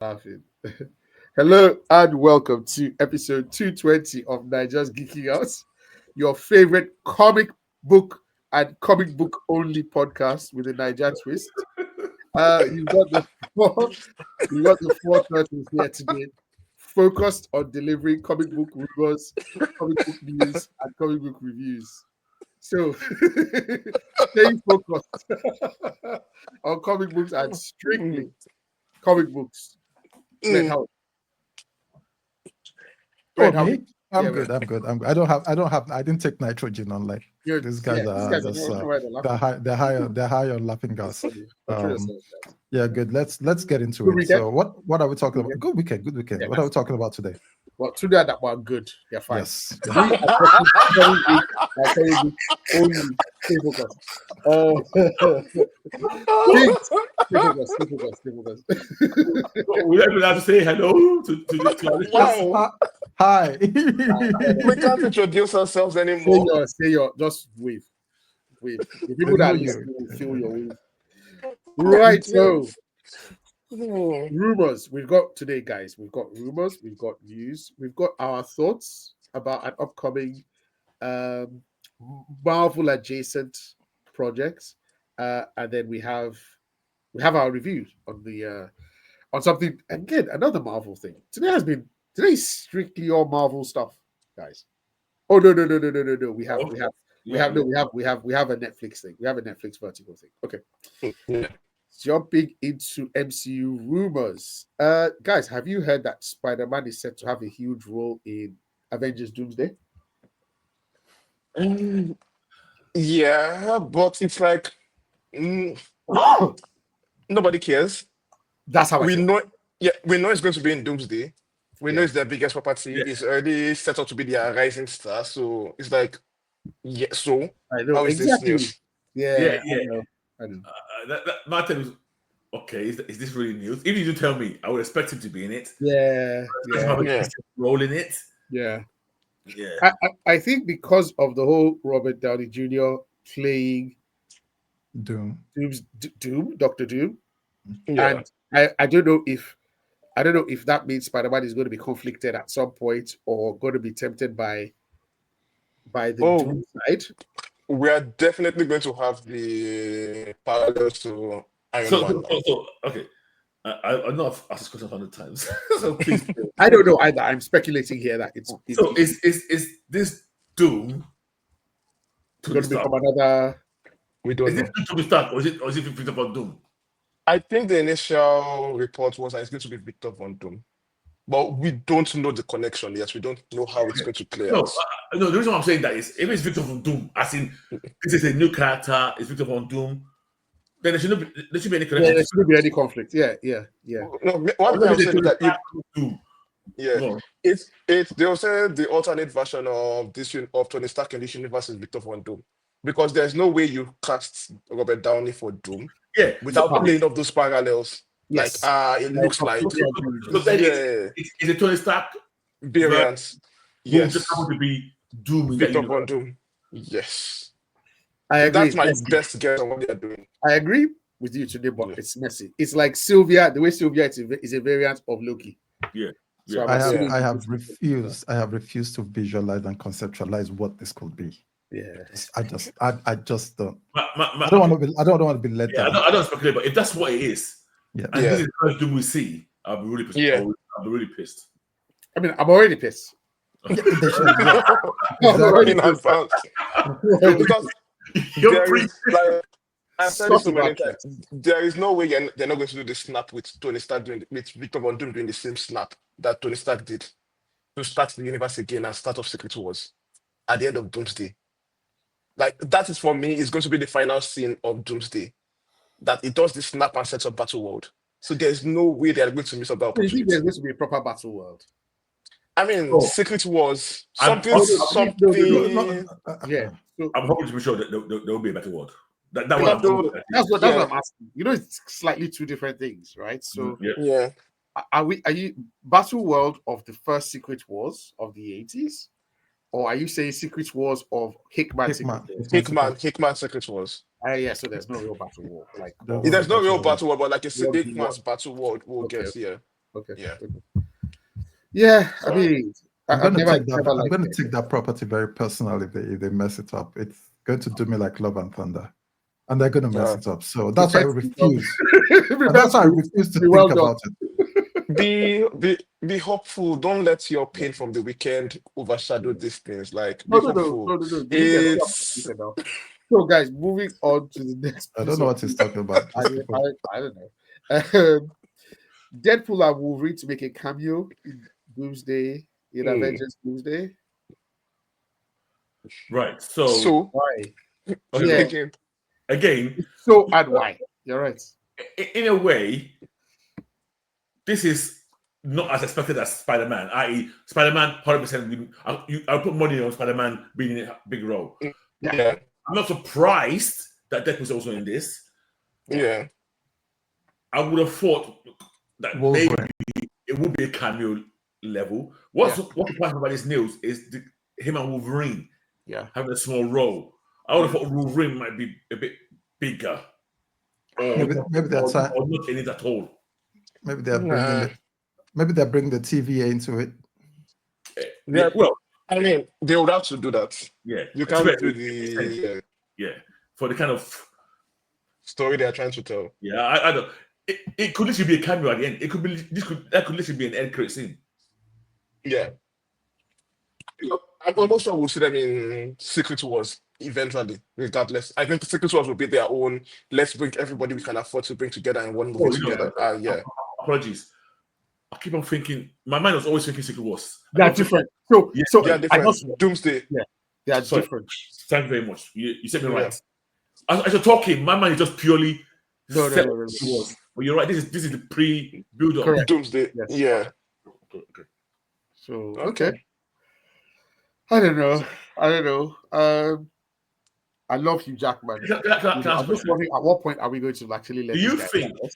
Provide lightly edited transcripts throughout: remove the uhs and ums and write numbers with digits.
Laughing. Hello and welcome to episode 220 of Naija's Geeking House, your favorite comic book and comic book only podcast with a Naija twist. You got the four, you got the four curtains here today, focused on delivering comic book rumors, comic book news, and comic book reviews. So, stay focused on comic books and strictly comic books. Red, how? Oh, Red, how? me? I'm Yeah, good. Red. I'm good. I didn't take nitrogen on like You're, these guys these are guys are just not sure why they're laughing. they're high on laughing gas. Control yourself, guys. Yeah, good. Let's get into Good it. weekend. So what are we talking about? Good Good weekend. Yeah, What are we talking about today? Well, today that one good. They're fine. Yes. We are talking comic book and comic book only. Stay focused. Stay focused. We don't have to say hello to our listeners. Wow. Hi. We can't introduce ourselves anymore. Say your, just wave. The We people know that you. listen will feel your wave. Right, so Hmm. rumors we've got today, guys. We've got rumors, we've got news, we've got our thoughts about an upcoming Marvel adjacent projects, and then we have our review on the on something again, another Marvel thing. Today is strictly all Marvel stuff, guys. Oh no. We have a Netflix thing. We have a Netflix vertical thing. Okay. Yeah. Jumping into MCU rumors. Guys, have you heard that Spider-Man is set to have a huge role in Avengers Doomsday? Yeah, but it's like mm, nobody cares. That's how I We feel. know, yeah, we know it's going to be in Doomsday. We know Yeah. it's their biggest property. Yeah. It's already set up to be their rising star. So it's like, yeah. So I know how is this exactly. news? Yeah. Yeah. I know. Martin was okay. Is this really news? If you didn't tell me, I would expect him to be in it. Yeah. Have a Yeah. role in it. Yeah. Yeah. I think because of the whole Robert Downey Jr. playing Doom. Doctor Doom, Yeah. and I don't know if that means Spider-Man is going to be conflicted at some point or going to be tempted by the Oh, Doom side. we are definitely going to have the parallels to Iron Man. So okay. I've not asked this question 100 times. So please. I don't know either. I'm speculating here that it's So is this Doom to going the to become start? another. We Is don't this know. Doom to the start, or is it picked up on Doom? I think the initial report was that it's going to be Victor Von Doom, but we don't know the connection yet. We don't know how it's going to play No, out. no. The reason why I'm saying that is if it's Victor Von Doom, as in this is a new character, it's Victor Von Doom, then there should be any Yeah, connection. there shouldn't be any conflict. Yeah. No, what I'm saying is that Doom. yeah, No. it's they'll say the alternate version of of Tony Stark in this universe is Victor Von Doom, because there's no way you cast Robert Downey for Doom Yeah. without So, playing up those parallels. yes. It looks like So then it's a Tony Stark variants. who Yes, just happened to be Doom. Victor Von Doom. Yes, I agree. that's my best guess on what they are doing. I agree with you today, but Yeah. it's messy. It's like Sylvia. The way Sylvia is a variant of Loki. Yeah. So Yeah. I'm I assuming have refused to visualize and conceptualize what this could be. Yeah. I just don't. I I don't want to be led Yeah, down. I don't speculate, but if that's what it is, Yeah. and Yeah. this is the first Doom we see, I'll be really pissed. Yeah. I'll be really pissed. I mean, I'm already pissed. They should- yeah. I'm already In pissed. advance. There Because You're there pretty. is like I've said this so Stop many about times. There is no way they're not going to do the snap with Tony Stark with Victor Von Doom doing the same snap that Tony Stark did to start the universe again and start off Secret Wars at the end of Doomsday. Like that is for me is going to be the final scene of Doomsday. That it does the snap and sets up Battle World. So there's no way they're going to miss up that I think opportunity. there's going to be a proper battle world. I mean, Oh. Secret Wars, I'm- something. Yeah. So I'm hoping to be sure that there will be a better world. That Yeah, one. though- that's what Yeah. I'm asking. You know, it's slightly two different things, right? So Yeah. Yeah. are you Battle World of the first Secret Wars of the 80s? Or are you saying Secret Wars of Hickman? Hickman Secret Wars. Yeah, so there's no real battle war. Like There There's no real Battle War. battle world, but like a World Hickman's War. battle world will Okay. get here. Okay. Yeah. Yeah, I So, mean, I'm I've gonna never, take that. never I'm liked gonna it. take that property very personal if they mess it up. It's going to do me like Love and Thunder, and they're gonna mess it up. So that's why I Prepare to be well refuse. done. And that's why I Prepare refuse to to be well think done. about it. be hopeful. Don't let your pain from the weekend overshadow these things. Like, be hopeful. No. You look at It's it now. So, guys, moving on to the next I piece don't know of what he's talking about. I, These people. I don't know. Deadpool and Wolverine to make a cameo in Doomsday, in Avengers Doomsday. Right. So so Why? okay, Yeah, go. again. Again, so and why? You're right. in a way, this is not as expected as Spider-Man, i.e., Spider-Man 100%. I'll put money on Spider-Man being in a big role. Yeah, Yeah, I'm not surprised that Deadpool's also in this. yeah, I would have thought that maybe Wolverine. it would be a cameo level. Yeah. What's surprising about this news is him and Wolverine yeah. having a small role. I would have thought Wolverine might be a bit bigger, or Maybe that's or not in it at all. maybe they're bringing nah. it. Maybe they're bringing the TVA into it. Yeah. Well, I mean, they would have to do that. yeah, You I swear can't do it makes sense. the Yeah, for the kind of story they are trying to tell. yeah, I don't. It could literally be a cameo at the end. It could be that could literally be an end credit scene. Yeah. I'm almost sure we'll see them in Secret Wars eventually, regardless. I think Secret Wars will be their own. Let's bring everybody we can afford to bring together in one movie Oh, you know, together. Yeah. apologies. I keep on thinking. My mind was always thinking Secret Wars. They are different. So, Yeah, so They are I different. just Doomsday. they are Sorry. different. Thank you very much. You set me Yeah. right. As you're talking, my mind is just purely No. set Secret Wars. But you're right. This is the pre-build up. Correct. Doomsday. Yes. Yeah. Okay. So okay. I don't know. I love Hugh Jackman. Can I ask I'm a just question? wondering at what point are we going to actually let Do this you guy think? go?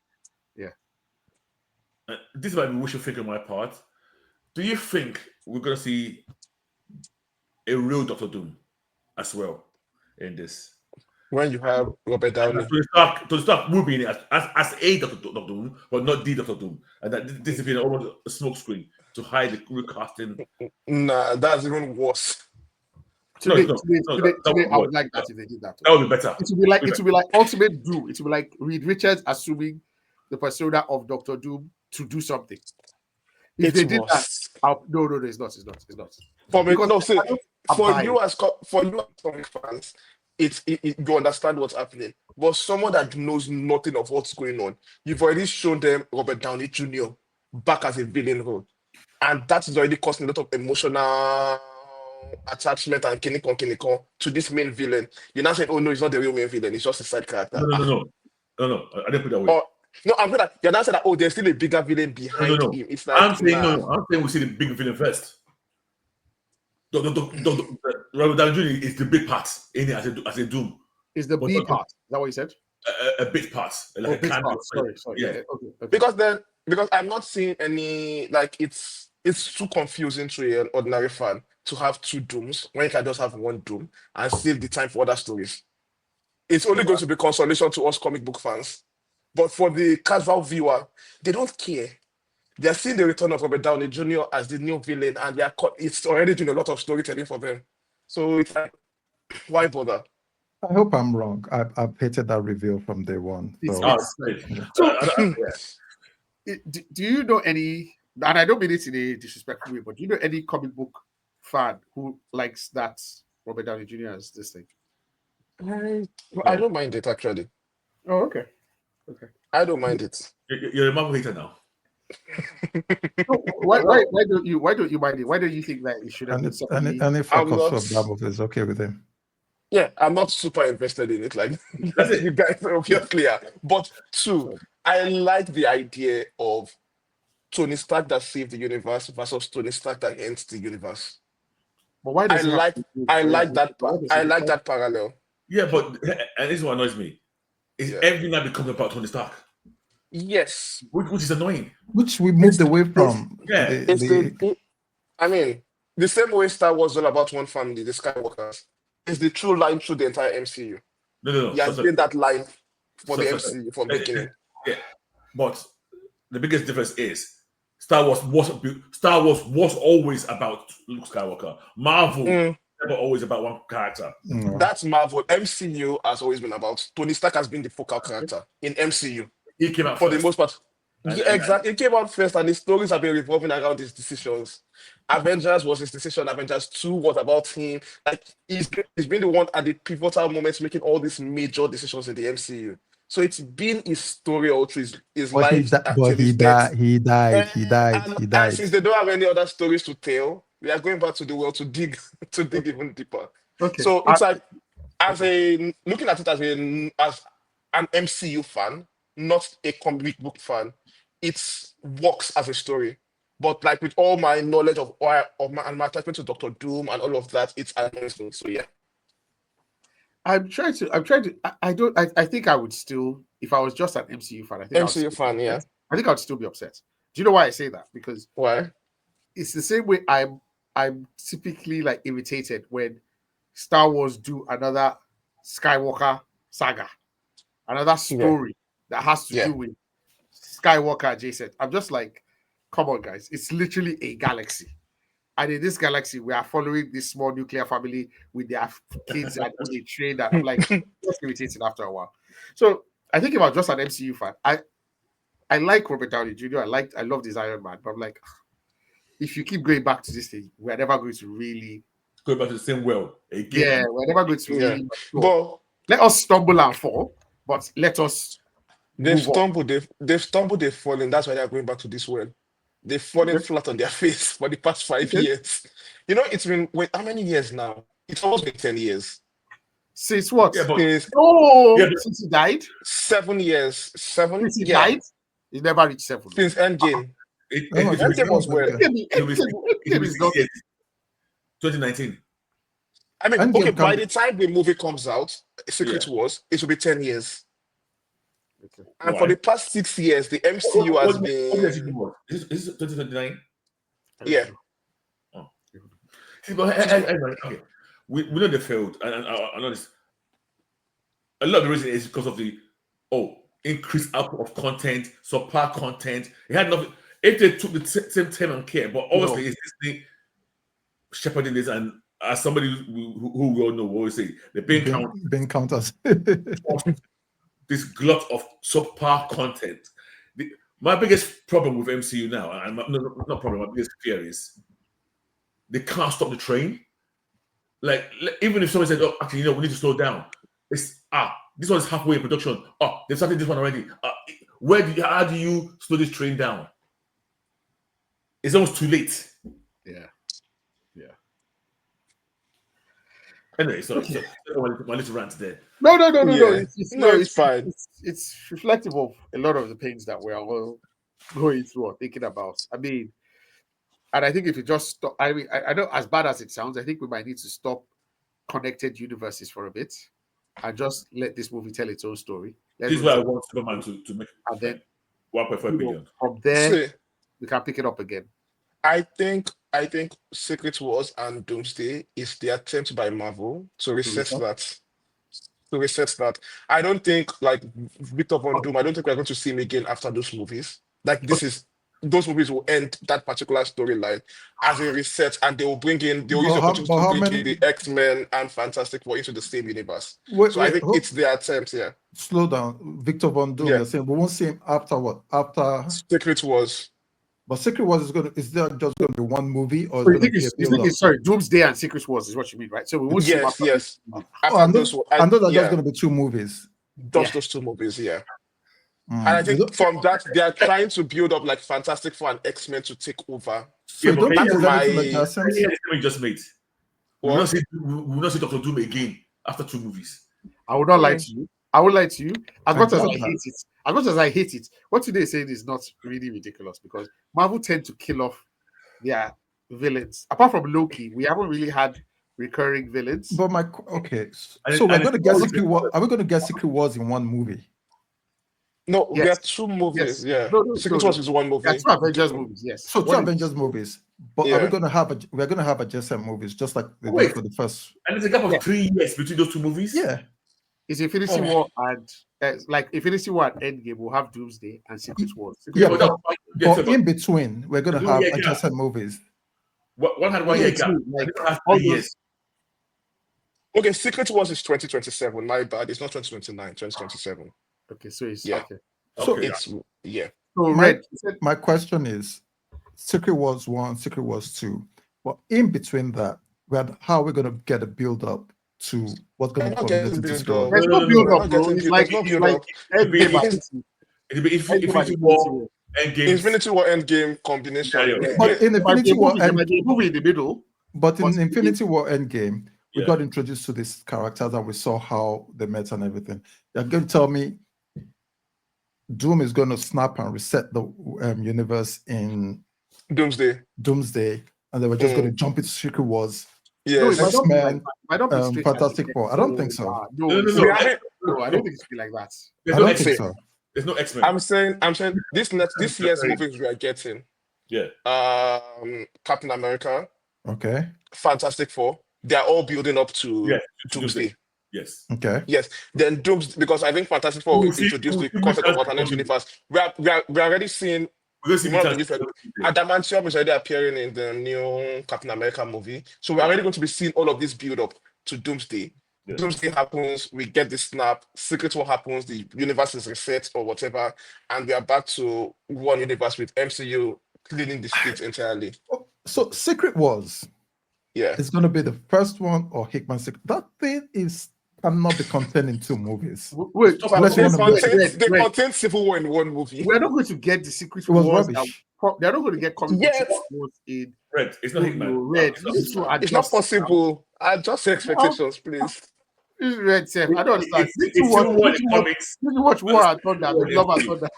Yeah. This might be wishful thinking on my part. Do you think we're gonna see a real Doctor Doom as well in this? When you have Robert Downey. Tony Stark will be in it as a Doctor Doom, but not the Doctor Doom, and that this has been almost a smokescreen to hide the recasting. Nah, that's even worse. Today, That I would like that if they did that. That would be better. It would be like Ultimate Doom. It would be like Reed Richards assuming the persona of Doctor Doom to do something. If It's they did worse. that, no, it's not. For me, Because no, see, I don't for abide. you as comic fans, you understand what's happening. But someone that knows nothing of what's going on, you've already shown them Robert Downey Jr. back as a villain role, and that is already causing a lot of emotional attachment and kinikon to this main villain. You're not saying, oh no, he's not the real main villain; it's just a side character. No. I didn't put that way. Or no, I'm saying that you're not saying that. Oh, there's still a bigger villain behind No. him. It's like I'm saying nah. no. I'm saying we see the big villain first. Robert Downey Jr. is the big part in it as a Doom. Is the But B not- part? Is that what you said? A big part, like a Big cameo. part. Sorry. Yeah. Okay. Because I'm not seeing any like it's too confusing to an ordinary fan to have two Dooms when you can just have one Doom and save the time for other stories. It's only going to be consolation to us comic book fans. But for the casual viewer, they don't care. They're seeing the return of Robert Downey Jr. as the new villain, and it's already doing a lot of storytelling for them. So it's like, why bother? I hope I'm wrong. I've hated that reveal from day one. So Do you know any? And I don't mean it in a disrespectful way, but do you know any comic book fan who likes that Robert Downey Jr. as this thing? I don't mind it actually. Oh, okay. I don't mind it. You're a Marvel hater now. Why don't you mind it? Why don't you think that it should have been something? and if I I'm not- of that movie is okay with him. Yeah, I'm not super invested in it. Like you guys are clear. But two, I like the idea of Tony Stark that saved the universe versus Tony Stark that ends the universe. But why does I like that parallel. Yeah, but and this is what annoys me. Is everything that becomes about Tony Stark, Yes. which is annoying. Which we moved away from. Yeah. I mean, the same way Star Wars is all about one family, the Skywalkers. It's the true line through the entire MCU. No. He has been that line for the MCU from the beginning. Yeah, but the biggest difference is Star Wars was always about Luke Skywalker. Marvel never always about one character. That's Marvel. MCU has always been about Tony Stark has been the focal character in MCU He came out for first. the most part. And- Yeah, exactly. It came out first, and the stories have been revolving around his decisions. Avengers was his decision. Avengers 2 was about him. Like he's been the one at the pivotal moments making all these major decisions in the MCU. So it's been his story all through his But he, life but till his death. he died. And since they don't have any other stories to tell, we are going back to the world to dig even deeper. Okay. So it's like looking at it as an MCU fan, not a comic book fan, it works as a story. But like with all my knowledge of my attachment to Doctor Doom and all of that, it's amazing. So yeah. I think I would still, if I was just an MCU fan, I think MCU fan, yeah. I think I'd still be upset. Do you know why I say that? Because Why? it's the same way I'm typically like irritated when Star Wars do another Skywalker saga, another story that has to do with Skywalker adjacent. I'm just like, come on, guys, it's literally a galaxy. And in this galaxy, we are following this small nuclear family with their kids and they train that. I'm like, just irritated after a while. So I think if I was just an MCU fan, I like Robert Downey Jr. I love this Iron Man, but I'm like, if you keep going back to this thing, we're never going to really go back to the same well again. Yeah, we're never going to really. But let us stumble and fall, but let us. They've stumbled, they've fallen. That's why they're going back to this well. They've fallen flat on their face for the past 5 years. You know, it's been how many years now? It's almost been 10 years. Since what? Yeah, but, since he died? 7 years. Since he died? He never reached 7. Since Endgame. Endgame was well. Endgame is not 2019. I mean, okay, by the time the movie comes out, Secret Wars, it will be 10 years. Okay. And for the past 6 years, the MCU has been. Is it 2029? Yeah. Oh. See, but okay. We know they failed, and I know this. A lot of the reason is because of the increased output of content, subpar content. It had nothing. If they took the same time and care, but obviously it's Disney shepherding this, and as somebody who we all know, we always say the being counters. This glut of subpar content. My biggest problem with MCU now, and not problem, my biggest fear is they can't stop the train. Like even if somebody said, "Oh, actually, we need to slow down," it's this one is halfway in production. Oh, they've started this one already. How do you slow this train down? It's almost too late. Yeah. Anyway, so my little rant there. No. It's fine. It's reflective of a lot of the pains that we are all going through or thinking about. I mean, and I think if you just stop, I mean, I know as bad as it sounds, I think we might need to stop connected universes for a bit and just let this movie tell its own story. This is where I want Superman to make, and then 1.5 billion. From there, we can pick it up again. I think Secret Wars and Doomsday is the attempt by Marvel to reset that. I don't think like Victor Von Doom, I don't think we're going to see him again after those movies. Like those movies will end that particular storyline as a reset, and they will use the opportunity to bring in the X-Men and Fantastic Four into the same universe. I think it's the attempt, Slow down. Victor Von Doom, you're saying we won't see him after what? After Secret Wars. But Secret Wars is there just going to be one movie, or sorry, Doomsday and Secret Wars is what you mean, right? So we won't see yes. I know that there's going to be 2 movies. Those 2 movies, And I think from that they are trying to build up like Fantastic Four and X-Men to take over. So you don't think there's anything like that? We just made. We will not see Dr. Doom again after 2 movies. I would not lie to you. I would lie to you. As much as I hate it, what today saying is not really ridiculous because Marvel tend to kill off their villains. Apart from Loki, we haven't really had recurring villains. But so we're going to get Secret Wars. Are we going to get Secret Wars in one movie? No, there are 2 movies. Yes. Yeah, Secret Wars is one movie. There are 2 Avengers movies. Yes. So 2 Avengers movies. But are we going to have we're going to have adjacent movies just like they did for the first? And there's a gap of 3 years between those 2 movies. Yeah. It's Infinity War and like Infinity War and Endgame will have Doomsday and Secret Wars. But Yeah, But so, in between, we're going to There's have 1 year gap. adjacent movies. One had 1 year gap. Like, And it has all 3 those- years. Okay, Secret Wars is 2027. My bad. It's not 2029, 2027. Okay, so it's Yeah. okay. So Okay. It's yeah. So my, Red, you said my question is Secret Wars 1, Secret Wars 2. But in between that, how are we going to get a build up to what's going We're to not culminate getting into build Secret Wars? up. there's No, no no, no, build no. We're up, not bro. getting It's build. like There's no it's build like up. Endgame. It's- It'll be Endgame and Infinity Infinity War, War. Endgame. Infinity War Endgame combination. Scenario. But in There might be Infinity a War movie, there and might be a movie in the middle. But in But- Infinity War Endgame, we Yeah. got introduced to these characters and we saw how they met and everything. You're going to tell me Doom is going to snap and reset the universe in Doomsday. Doomsday, and they were just going to jump into Secret Wars, No, it Yes. might not be like X-Men, that. It might not be straight like Fantastic that. Four. I don't think so. No, No, no, it's- no. We are- no, I don't think it's be like that. There's I no don't think X-Men. so. There's no X-Men. I'm saying this year's movies we are getting. Yeah. Captain America, Okay. Fantastic Four. They are all building up to Yeah. Doomsday. Yes. Okay. Yes. Then Dooms because I think Fantastic Four We'll see- introduced we'll the see concept of mutants alternate coming. universe. We're already seeing We're going to see one of the mutants. different Adamantium is already appearing in the new Captain America movie. So we're already going to be seeing all of this build up to Doomsday. Yeah. Doomsday happens, we get the snap, Secret War happens, the universe is reset or whatever, and we are back to one universe with MCU cleaning the streets entirely. So Secret Wars Yeah. is going to be the first one or Hickman Secret. That thing cannot be contained in 2 movies. Wait, Stop Unless you They want to Red, they Red. contain Civil War in one movie. We're not going to get the Secret It was Wars. rubbish. They're not going to get comic book Yes. Secret Wars in Red. It's not Hickman. Red. It's not- This will It's not adjust. possible. Adjust your expectations, please. This is Red, Seth. I don't understand. It's Civil War in the comics. This is what War and Thunder. War Love and in Thunder.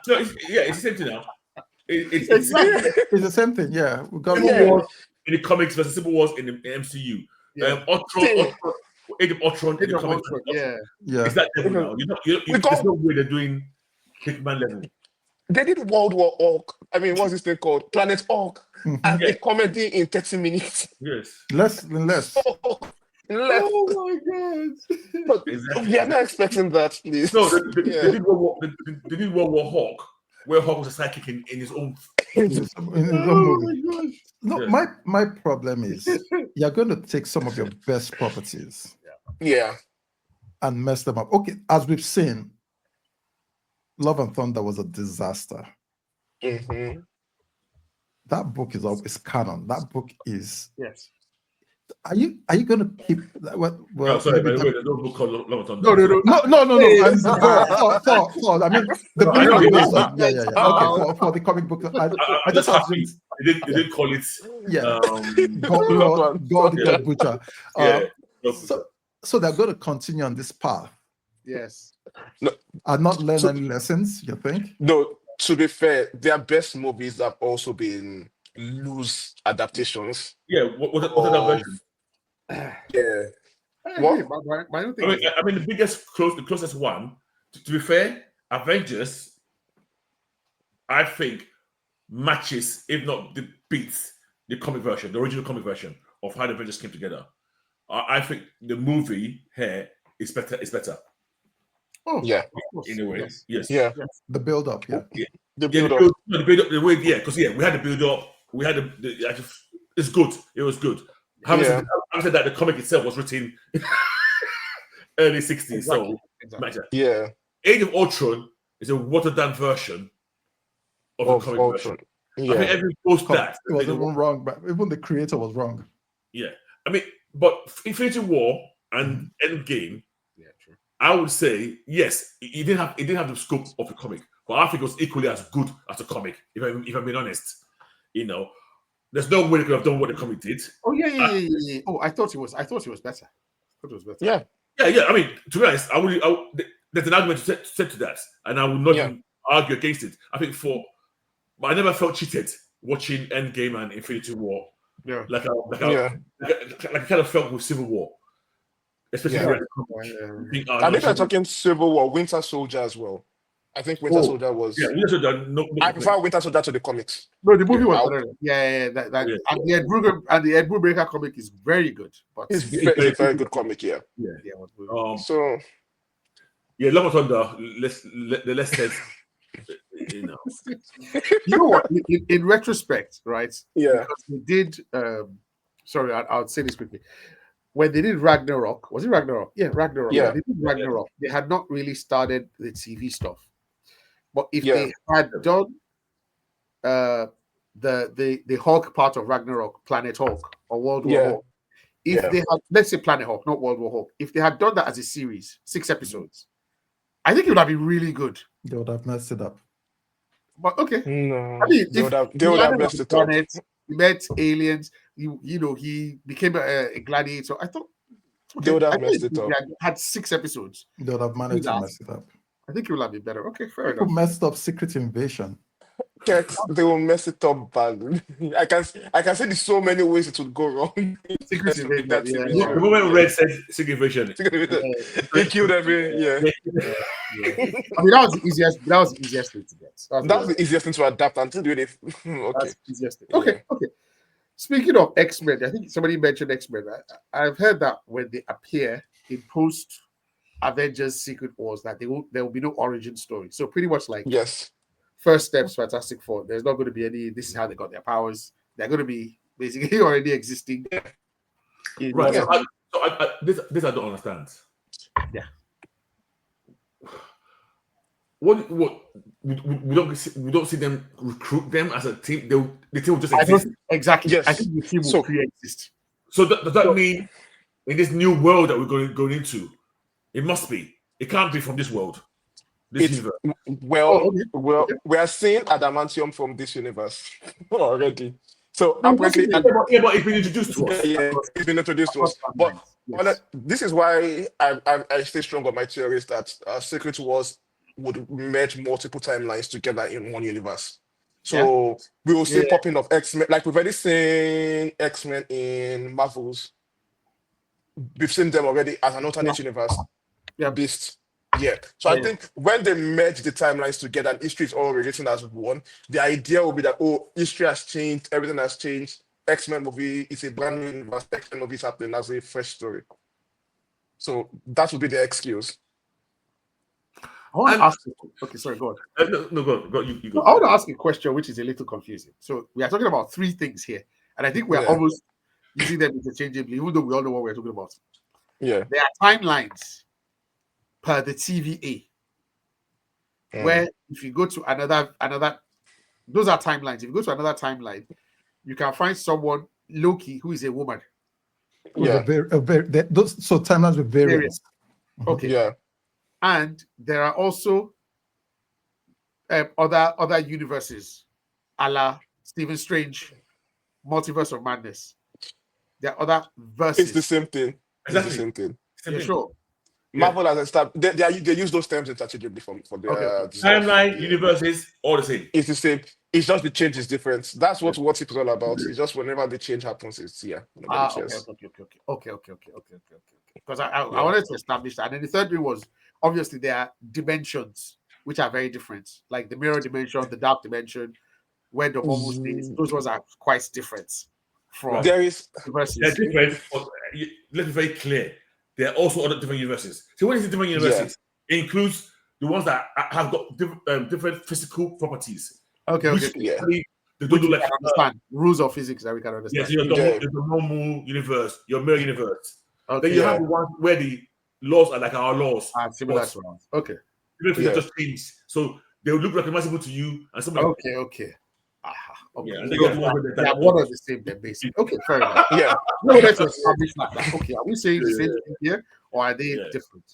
No, it's the same thing now. It's Exactly. It's the same thing. Yeah. We got Civil Yeah. Wars in the comics versus Civil Wars in the MCU. Yeah. Ultron, Age of Ultron in Age the of comics. Ultron, yeah. yeah. It's that level now. We got- There's no way they're doing Hickman level. They did World War Hulk. I mean, what's this thing called? Planet Hulk. Mhm. And Yeah. a comedy in 30 minutes. Yes. Less. Left. Oh my god. But Exactly. we are not expecting that, please. No, they Yeah. did World War Hawk, where Hawk was a sidekick in his own. In his own Oh movie. my gosh. No, Yeah. my problem is you're going to take some of your best properties Yeah. and mess them up. Okay, as we've seen, Love and Thunder was a disaster. hmm That book is canon. That book is. Yes. Are you going to keep that? Well, Oh, sorry, maybe but that- wait, there's no book called Love and Thunder. no. Hey, I'm for. I mean, the No, I know movie it was is. yeah. Okay, for the comic book. I just happy. assumed. They didn't call it. Yeah, Um, God, Yeah. Butcher. yeah. So they're going to continue on this path Yes. and not learn So- any lessons. You think? No, to be fair, their best movies have also been loose adaptations. Yeah. What that version? Yeah. I What? agree, but I don't think I mean, the closest one. To be fair, Avengers, I think, matches, if not beats, the comic version, the original comic version of how the Avengers came together. I think the movie here is better. It's better Oh, Yeah. of course. in a way. Yes. Yes. Yeah. The build up. Yeah. The Yeah, build up. the build up, the way, yeah, because we had the build up. We had it's good. It was good. Having said that, the comic itself was written early 60s, Exactly. so Exactly. matter. Yeah. Age of Ultron is a watered down version of the Of comic Ultron. version. I think Yeah. every post that. It was even wrong, but even the creator was wrong. Yeah, I mean, but Infinity War and Endgame, Yeah, true. I would say yes. It didn't have the scope of the comic, but I think it was equally as good as the comic. If I'm being honest, there's no way they could have done what the comic did. Oh yeah. Oh, I thought it was better. I thought it was better. Yeah. Yeah. I mean, to be honest, there's an argument to set to that, and I will not Yeah. even argue against it. I think but I never felt cheated watching Endgame and Infinity War. Yeah. Like Yeah. I kind of felt with Civil War, especially Yeah. when you think, I think we're talking Civil War, Winter Soldier as well. I think Winter Soldier was. Yeah, we also done no I prefer Winter Soldier to the comics. No, the movie was I'll- better. Yeah. That Yeah. and the Ed Brubaker Breaker comic is very good. But It's a very good comic, yeah. yeah, Um, So yeah, Love and Thunder. Let's said You know, You know what? In retrospect, right? Yeah. Because they did. Sorry, I'll say this quickly. When they did Ragnarok, was it Ragnarok? Yeah, Ragnarok. Yeah. When they did Ragnarok, they had not really started the TV stuff. But if Yeah. they had done the Hawk part of Ragnarok, Planet Hawk or World War Yeah. Hawk, if Yeah. they had, let's say Planet Hawk, not World War Hawk, if they had done that as a series, 6 episodes, I think it would have been really good. They would have messed it up. But okay, No. I mean, They if would he have landed on messed the it up. planet, he met aliens, you know, he became a gladiator. I thought, They would I have think messed if it he up. had 6 episodes, They would have managed to that. mess it up. I think it would have been better. Okay, fair People enough. messed up Secret Invasion. Kex, they will mess it up badly. I can say there's so many ways it would go wrong. Secret Invasion, That yeah. TV the show. moment Red said Secret Vision, He killed every yeah. Yeah. I mean, that was the easiest. That was the easiest thing to get. That's the easiest thing to adapt until you okay. That's the easiest thing. Yeah. Okay, okay. Speaking of X-Men, I think somebody mentioned X-Men. I've heard that when they appear in post Avengers Secret Wars, that there will be no origin story. So pretty much like Yes. First Steps, Fantastic Four. There's not going to be any. This is how they got their powers. They're going to be basically already existing. right? Yeah. This I don't understand. Yeah. What we don't see them recruit them as a team. The team will just I don't exist. exactly. Yes. I think the team will So- pre-exist. So does that mean in this new world that we're going into, it must be. It can't be from this world. This It's universe. Oh, okay. we are seeing adamantium from this universe already. So No, apparently, that's Yeah, but it's been introduced to us. yeah, it's been introduced to us. But this is why I stay strong on my theories that Secret Wars would merge multiple timelines together in one universe. So we will see popping of X-Men, like we've already seen X-Men in Marvels. We've seen them already as an alternate universe. Yeah. Beast. Yeah. So I think when they merge the timelines together and history is all written as one, the idea will be that, oh, history has changed, everything has changed. X-Men movie is a brand new universe. X-Men movie is happening as a fresh story. So that would be the excuse. I want to ask. Okay, sorry, go on. No, go. You go. I want to ask a question which is a little confusing. So we are talking about 3 things here, and I think we are almost using them interchangeably, even though we all know what we're talking about. Yeah. There are timelines per the TVA, where if you go to another, those are timelines. If you go to another timeline, you can find someone, Loki, who is a woman. Yeah. So timelines with variants. Okay. Yeah. And there are also other universes, a la Stephen Strange, Multiverse of Madness. There are other verses. It's the same thing. Exactly. It's the same thing. Yeah, sure. Marvel has established they use those terms interchangeably for their Timeline, universes, all the same. It's the same. It's just the change is different. That's what it's all about. It's just whenever the change happens, it's nobody cares. Okay. Because I wanted to establish that. And then the third thing was obviously there are dimensions which are very different, like the mirror dimension, the dark dimension, where the almost is. Those ones are quite different from There is verses. They're different. But let's be very clear. There are also other different universes. So when it's different universes, it includes the ones that have got different physical properties. Okay. They don't Which do we like can understand rules of physics that we can understand. yes, your normal universe, your mirror universe. Okay. Then you have the ones where the laws are like our laws. Similar to ours. Okay. Even if just change. So they will look recognizable to you and something like Okay. Okay. Yeah, and then you have the one where they are one of the same then basically. Okay, fair enough. Yeah. No, let's establish that. Okay, are we saying the same thing here or are they different?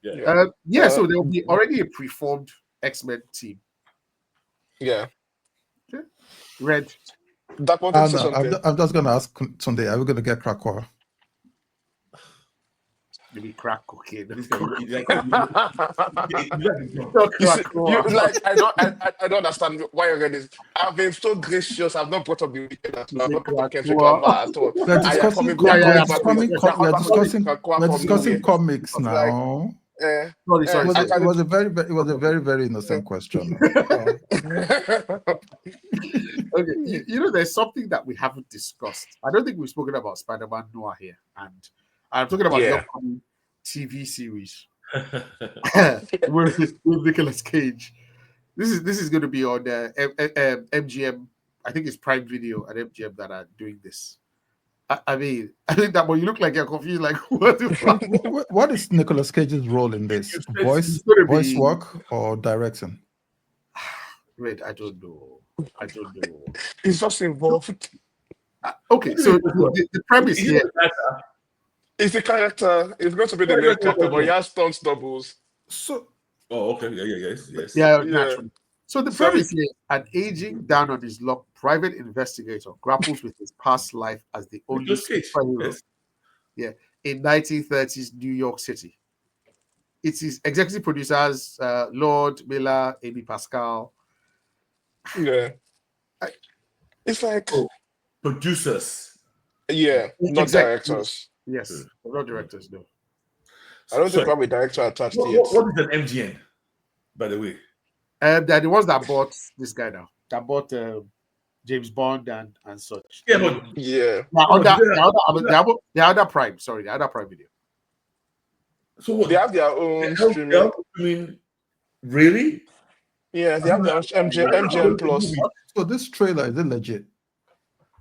So there will be already a preformed X-Men team. Yeah. Okay. Red. That one to say something. I'm just going to ask Sunday, are we going to get Krakoa? Maybe crack cocaine. You like I don't understand why you're getting this. I've been so gracious. I've not brought up the weekend at all. We're discussing comics now. Sorry. It was a very, very innocent question. Okay, there's something that we haven't discussed. I don't think we've spoken about Spider-Man Noir here, and I'm talking about the upcoming TV series with Nicolas Cage. This is going to be on MGM. I think it's Prime Video and MGM that are doing this. I mean, I think that, but you look like you're confused. Like, what the fuck? What is Nicolas Cage's role in this? It's gonna Voice be- work or directing? Wait, I don't know. He's just involved. Okay, so the premise Is it here. like It's the character. It's going to be the main character, but he has stunt doubles. So Oh, okay. Yes. Yeah, Yeah. naturally. So the So premise here: an aging down on his luck private investigator grapples with his past life as the only Nicolas Cage, superhero yes. in 1930s New York City. It is executive producers Lord Miller, Amy Pascal. yeah, it's like Oh, producers. not Exec- directors. Yes, not directors. No. I don't think Sorry. we have a director attached What, yet. what is an MGN, by the way? They're the ones that bought this guy now. That bought James Bond and such. Yeah, but Yeah, The other Prime. Sorry, the other Prime Video. so what? they have their own They streaming. have streaming. Really? Yeah, they have their own MGM Plus. so this trailer, is it legit?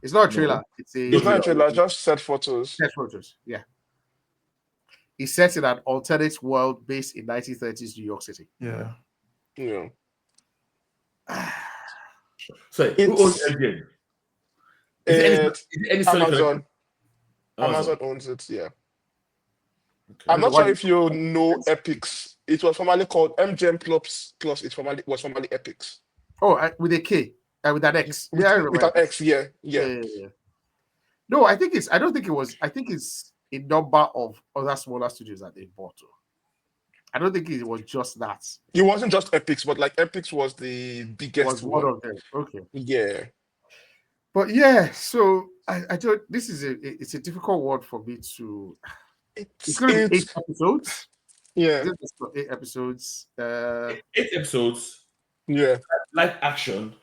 It's not a No. trailer. It's a It's not a trailer, just set photos. set photos. Yeah. It's set in an alternate world based in 1930s New York City. Yeah. Yeah, Sorry, who It's- owns MGN? Is it any Sony Amazon. collection? Amazon owns it. Yeah, Okay. I'm not Why- sure if you know Epics. It was formerly called MGM Plus. It was formerly Epics. Oh, with a K, with an X. With, Yeah, I remember. with an X. Yeah. No, I think it's. I don't think it was. I think it's a number of other smaller studios that they bought. I don't think it was just that. It wasn't just Epics, but like Epics was the It biggest was one one. of them. Okay. Yeah. But yeah, so I don't. This is it's a difficult word for me to. It's going to be 8 episodes. Yeah. Is it just for 8 episodes? 8 episodes, Yeah. live action.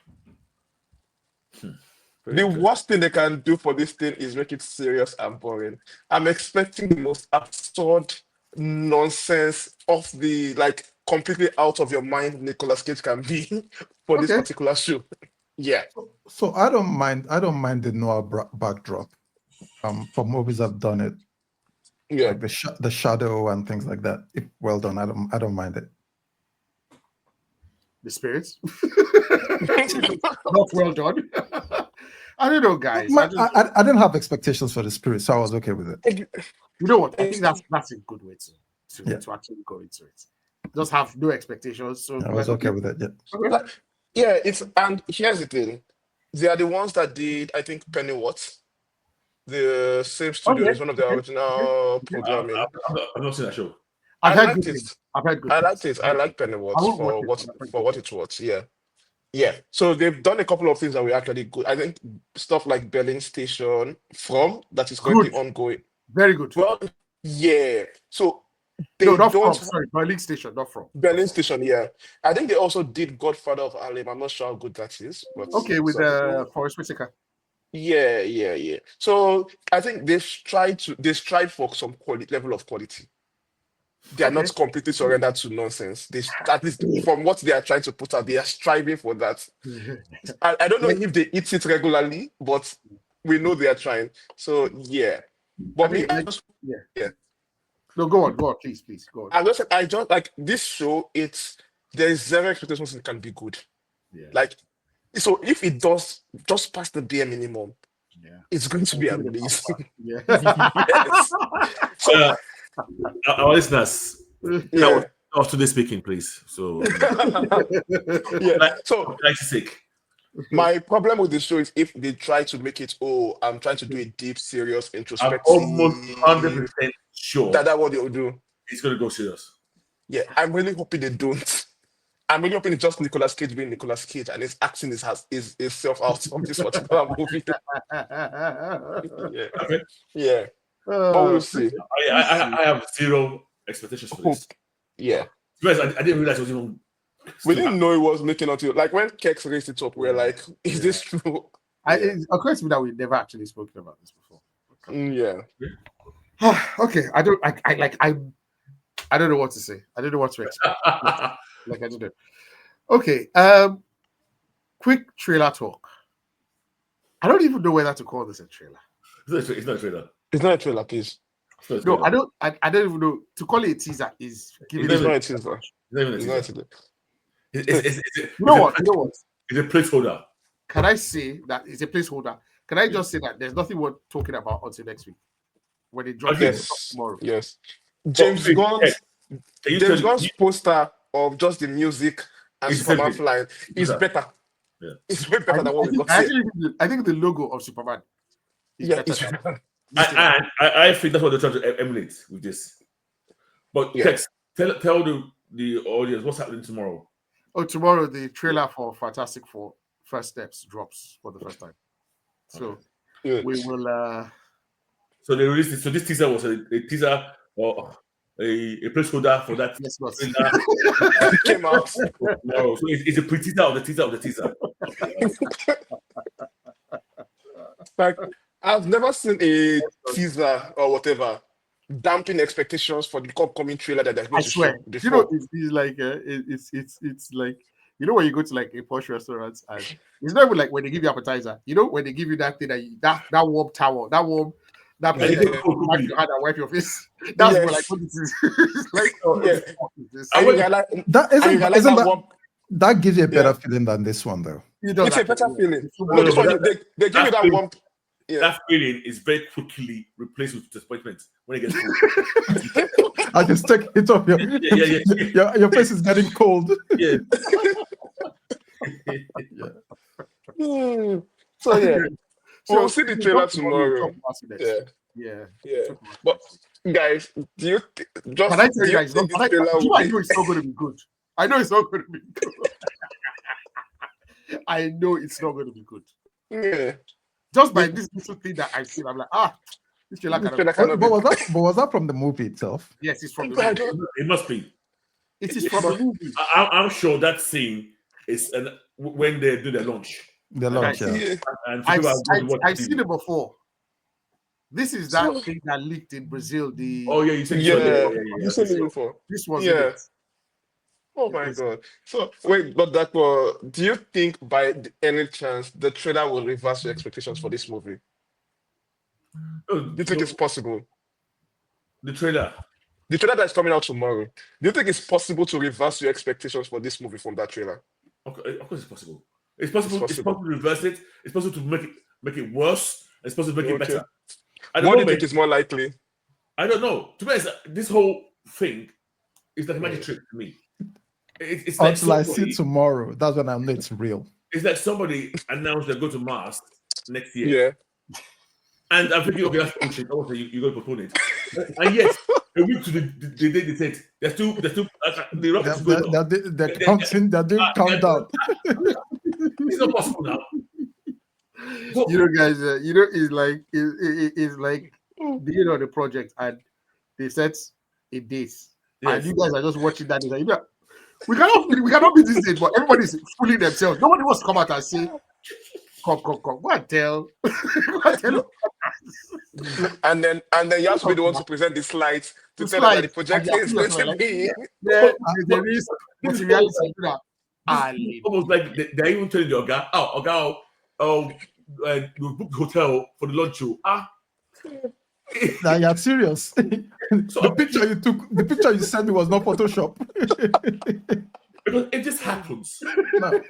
The worst thing they can do for this thing is make it serious and boring. I'm expecting the most absurd nonsense of the like completely out of your mind Nicolas Cage can be for this Okay. particular show. Yeah. So I don't mind the noir backdrop. For movies I've done it, Yeah. like the shadow and things like that. If well done, I don't mind it. The spirits. Not well done. I don't know, guys. I didn't have expectations for the spirit, so I was okay with it. You know what? I think that's a good way Yeah. to actually go into it. Just have no expectations. So I was okay with it. Yeah. Okay. Yeah, and here's the thing. They are the ones that did, I think, Pennyworth. The same studio Okay, is one of the okay, original programming. I've not seen that show. I've I heard liked good it. things. I've heard good I things. liked it. I like Pennyworth I won't for watch it, what but I've for heard what good it was. Yeah. Yeah. So they've done a couple of things that were actually good. I think stuff like Berlin Station that is currently Good. ongoing. Very good. Well, yeah. So they No, not from. don't Sorry, Berlin Station, not from. Berlin Station, yeah. I think they also did Godfather of Harlem. I'm not sure how good that is, but Okay, with some people- Forest Whitaker. yeah. So I think they strive for some level of quality. They are Okay. not completely surrendered to nonsense. At least from what they are trying to put out, they are striving for that. I don't know if they eat it regularly, but we know they are trying. So yeah. But me, Yeah. No, go on, please, go on. I just like this show. There's zero expectations it can be good. Yeah. Like, so if it does just pass the bare minimum, Yeah. it's going to be amazing. Yeah. Yes. So, our listeners, Yeah. of today speaking, please. So, Yeah. So for Christ's sake. my problem with the show is if they try to make it, I'm trying to do a deep, serious, I'm introspective. almost 100% sure That's what they'll do. it's going to go serious. Yeah, I'm really hoping they don't. I'm really hoping it's just Nicolas Cage being Nicolas Cage and his acting is self out of this particular movie. Yeah. Okay. Yeah. But we'll see. I have zero expectations for this. Yeah. Because I didn't realize it was even. We didn't know it was making until like when Kex raised it up, we were like, is this true? It occurs to me that we've never actually spoken about this before. Yeah. Okay, I don't know what to say. I don't know what to expect. Like I don't know. Okay. Quick trailer talk. I don't even know whether to call this a trailer. It's not a trailer. It's not a trailer, please. It's not a No, trailer. I don't even know to call it a teaser is giving It's It's it. not a teaser. It's not even a It's not a teaser. teaser. You know what? You know what? It's a placeholder. Can I say that it's a placeholder? Can I just say that there's nothing worth talking about until next week when it drops Okay. Yes. tomorrow? Yes. James wait, Gunn's Can you James tell Gunn's poster of just the music and It's Superman the same flying is Better. better. Yeah. It's way better than what we got I here. think the logo of Superman is Yeah, better it's than better. this thing. I think that's what they're trying to emulate with this. But Yeah. Tex, tell the audience what's happening tomorrow. Oh, tomorrow the trailer for Fantastic Four First Steps drops for the first time. So Yeah. we will So they released it. So this teaser was a teaser or a placeholder for that yes, not. trailer It came out. for tomorrow. So it's a pre-teaser of the teaser of the teaser. Like, I've never seen a teaser or whatever damping expectations for the upcoming trailer that they're I going to swear. show You before. know, it's like it's like you know when you go to like a posh restaurant and it's not even like when they give you appetizer. You know when they give you that thing that warm towel, that And place it that goes you so wipe quickly. your hand and wipe your face. That's more like Yes. what it is. It's like oh, Yeah. what the fuck is this? I And you went- realize, That and you isn't, realize isn't that that, one. that gives you a better Yeah. feeling than this one though. It does It's a actually, better yeah. feeling. It's so But No, this but one, they give you that feeling- one. Yeah. That feeling is very quickly replaced with disappointment when it gets cold. I just take it off your Yeah. your face is getting cold. Yeah. Hmm. So yeah, we'll see the trailer tomorrow. Yeah. Yeah. Yeah. But guys, do you just Can I tell do you you guys? think Do this trailer will I be? know it's not going to be good. I know it's not going to be good. I know it's not going to be good. Yeah. Just by this little thing that I've seen, I'm like, this trailer This cannot. trailer But, cannot but be. was that from the movie itself? Yes, it's from the But I movie. don't. It must be. It is from the movie. I'm sure that scene is when they do their launch. The launch, yeah. Yeah. And I've, people are going to watch I've TV. seen it before. This is that So- thing that leaked in Brazil. Oh yeah, you said Yeah. so. You seen it before. This was Yeah. it. Oh my Yes. god. So wait, but that do you think by any chance the trailer will reverse your expectations for this movie? Do you think it's possible? The trailer? The trailer that's coming out tomorrow. Do you think it's possible to reverse your expectations for this movie from that trailer? Of course, it's possible. It's possible. It's possible. possible to reverse it. It's possible to make it worse. It's possible to make it Okay. better. At the What do you moment, think is more likely? I don't know. To be honest, this whole thing is like a magic trick to me. It's like Until I see it tomorrow, that's when I know it's real. it's like somebody announced they're going to Mars next year. Yeah. And I'm thinking, okay, that's bullshit. Okay, you're going to postpone it. And yet, a week to the day they said, they're still the rocket is going on. They're counting, they're doing countdown. It's not possible now. You know, guys. It's like it's like the the project, and they set a date, and Yes. you guys are just watching that. Date, and you're like, we cannot be this date, but everybody's fooling themselves. Nobody wants to come out and say, "Come. What tell?" And then you have to be the one to present the slides to The tell them that the slides, project and is you're going to be. Yeah, there is materiality. Almost like they're even telling the Oga, we booked the hotel for the lunch show. Now you're serious. So The picture you sent me was not Photoshop. because it just happens. No.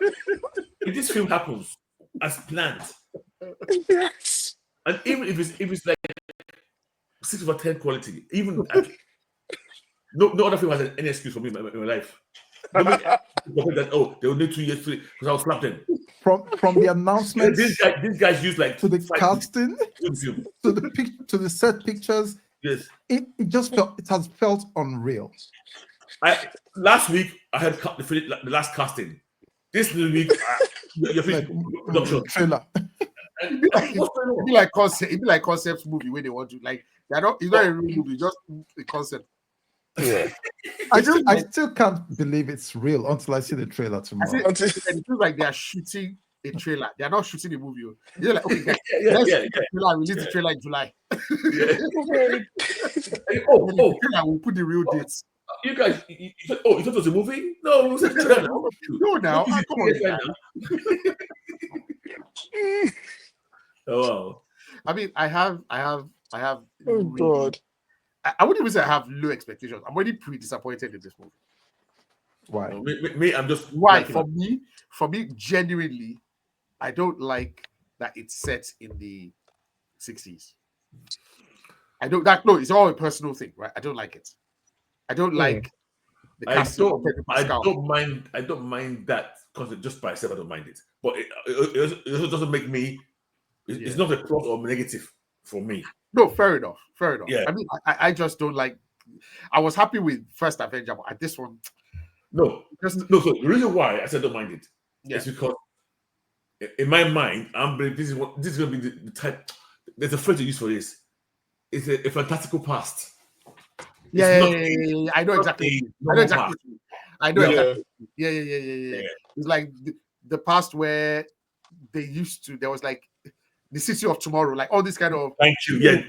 This film happens as planned. Yes. And even if it's like 6/10 quality, even no other film has any excuse for me in my life. Nobody that they will need 2 years because I'll slap them. From the announcements These guys use like to the 5 casting years to film. to the set pictures, Yes. it has felt unreal. Last week I had the last casting. This week you're finishing production. Trailer. It'd be like concept movie where they want to like they're not. It's not a real movie, just a concept. Yeah. I still can't believe it's real until I see the trailer tomorrow. And it feels like they are shooting a trailer. They are not shooting a movie. They're like, okay, guys, Yeah. release the trailer in July. Yeah. Trailer, we'll put the real dates. You guys, you said, oh, you thought it was a movie? No, it was a trailer. No, now What is it, come on, 3 years guys. now? Oh, wow. I mean, I have Oh really. God. I wouldn't even say I have low expectations. I'm already pretty disappointed in this movie. Why? No, me, I'm just Why? liking For me, genuinely, I don't like that it's set in the 60s. I don't that no, it's all a personal thing, right? I don't like it. I don't like the I casting of don't, Pedro I Pascal. don't mind that concept just by itself. I don't mind it, but it also doesn't make me. It's not a plus or negative for me. No, fair enough. Fair enough. Yeah. I mean, I just don't like. I was happy with first Avenger, but at this one, No, just no. So the reason why I said don't mind it yeah, is because in my mind, I'm believing this is going to be the type. There's a phrase to use for this. It's a fantastical past. yeah, It's not yeah. I know not exactly. a I know normal exactly. past. I know Yeah. exactly. Yeah. It's like the past where they used to. There was like the city of tomorrow, like all this kind of Thank you. Yeah.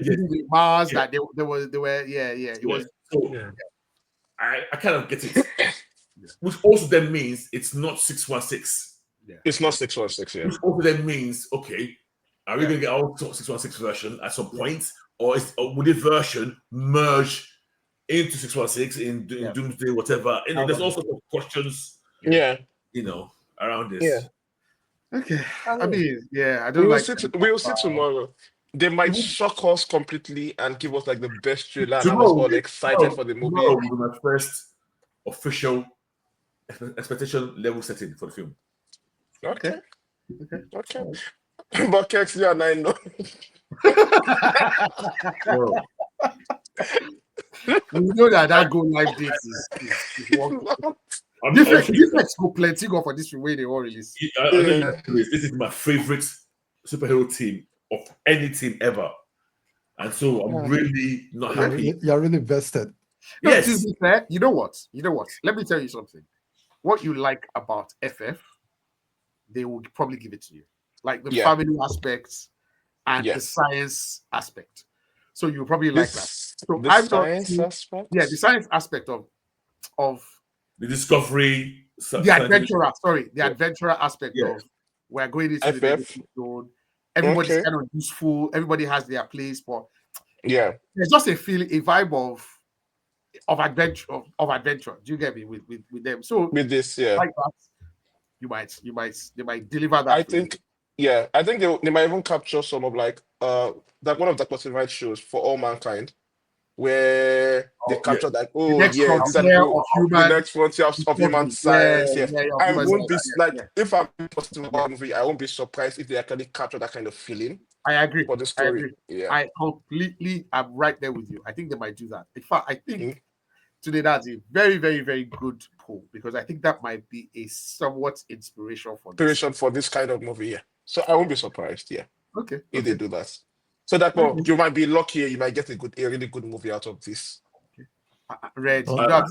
Mars Yeah. that they were. It was. So I kind of get it. Which also then means it's not 616. It's not 616, yeah. Which also then means, okay, are we going to get our 616 version at some point? Or would the version merge into 616 in Doomsday, whatever? You know, there's all sorts of questions, Yeah. you know, around this. Yeah. Okay. I mean, I don't We will like. we will see tomorrow. They might shock us completely and give us like the best trailer and have us Tomorrow, all excited for the movie. tomorrow will be my first official expectation level setting for the film. Okay. But Kex, you and I know. Tomorrow. We know that go live date is working. This go plenty go for this way they all release. I know you know this is my favorite superhero team of any team ever, and so I'm really not happy. You're really vested. No, Yes. to be fair, you know what? Let me tell you something. What you like about FF, they will probably give it to you, like the family aspects and the science aspect. So you probably like that. So The I'm science aspect? Yeah, the science aspect of the discovery, the adventurer. Sorry, the adventurer aspect of we're going into the FF. zone. Everybody's kind of useful. Everybody has their place, but there's just a feeling, a vibe of adventure. Of adventure. Do you get me with them? So with this, like that, they might deliver that. I think they might even capture some of like that one of the classified shows For All Mankind, where they capture like the next frontier of human, the next frontier of human science. I won't be if I'm positive about the movie, I won't be surprised if they actually capture that kind of feeling. I agree. For the story. I completely am right there with you. I think they might do that. In fact, I think today that's a very, very, very good poll, because I think that might be a somewhat inspiration for this kind of movie. Yeah. So I won't be surprised. Yeah. Okay. If they do that. So that you might be lucky, you might get a really good movie out of this. Red, that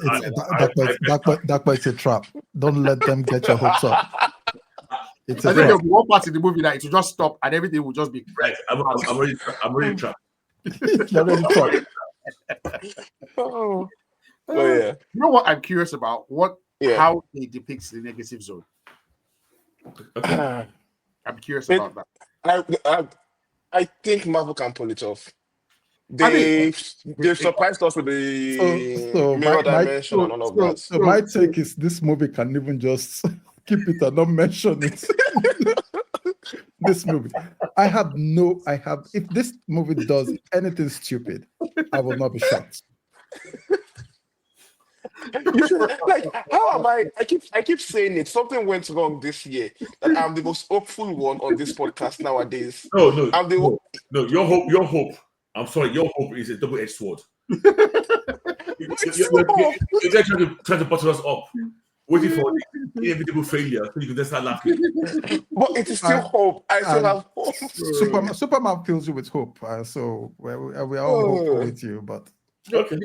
it's a trap. Don't let them get your hopes up. I think there'll be one part in the movie that it will just stop and everything will just be right. I'm already trapped. You're already trapped. Oh you know what I'm curious about? How they depict the negative zone. Okay. I'm curious about that. I think Marvel can pull it off. They've surprised us with the mirror dimension and all of that. So my take is this movie can even just keep it and not mention it. This movie. If this movie does anything stupid, I will not be shocked. Like, how am I keep saying it. Something went wrong this year. That I'm the most hopeful one on this podcast nowadays. No, your hope. I'm sorry, your hope is a double-edged sword. You're trying to bottle us up, waiting for the inevitable failure so you can just start laughing. But it is still hope. I still have hope. Superman fills you with hope. So we're all hopeful with you. But okay.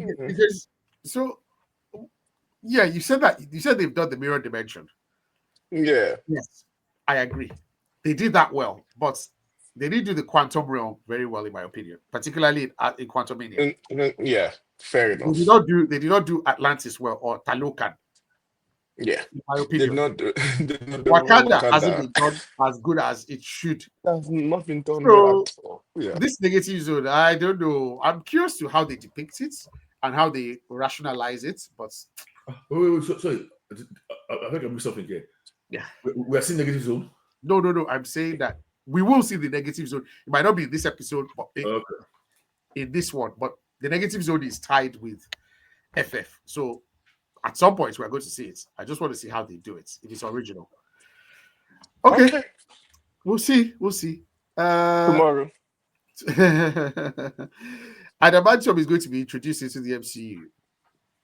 You said that. You said they've done the mirror dimension. Yeah. Yes, I agree. They did that well, but they didn't do the quantum realm very well, in my opinion, particularly in Quantum Mania. Yeah. Fair They enough. did not do Atlantis well or Talokan, Yeah. in my They did opinion. not do they did not do Wakanda hasn't Wakanda. been done as good as it should. That's not been done well So at all. Yeah. this negative zone, I don't know. I'm curious to how they depict it and how they rationalize it. But Wait, sorry. I think I missed something here. yeah, We are seeing negative zone. no. I'm saying that we will see the negative zone. It might not be in this episode, but Okay. in this one. But the negative zone is tied with FF. So at some point we're going to see it. I just want to see how they do it. It is original. Okay. We'll see. Tomorrow. Adamantium is going to be introduced into the MCU.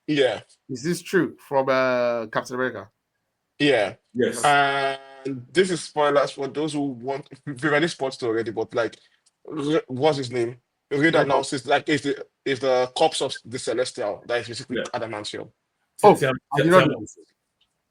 Yeah. Is this true from Captain America? Yeah. Yes. And this is spoilers for those who want. We've already spoiled it already, but like, what's his name? Reed Red announces like is the corpse of the Celestial that is basically Yeah. adamantium. Oh, I did not know this.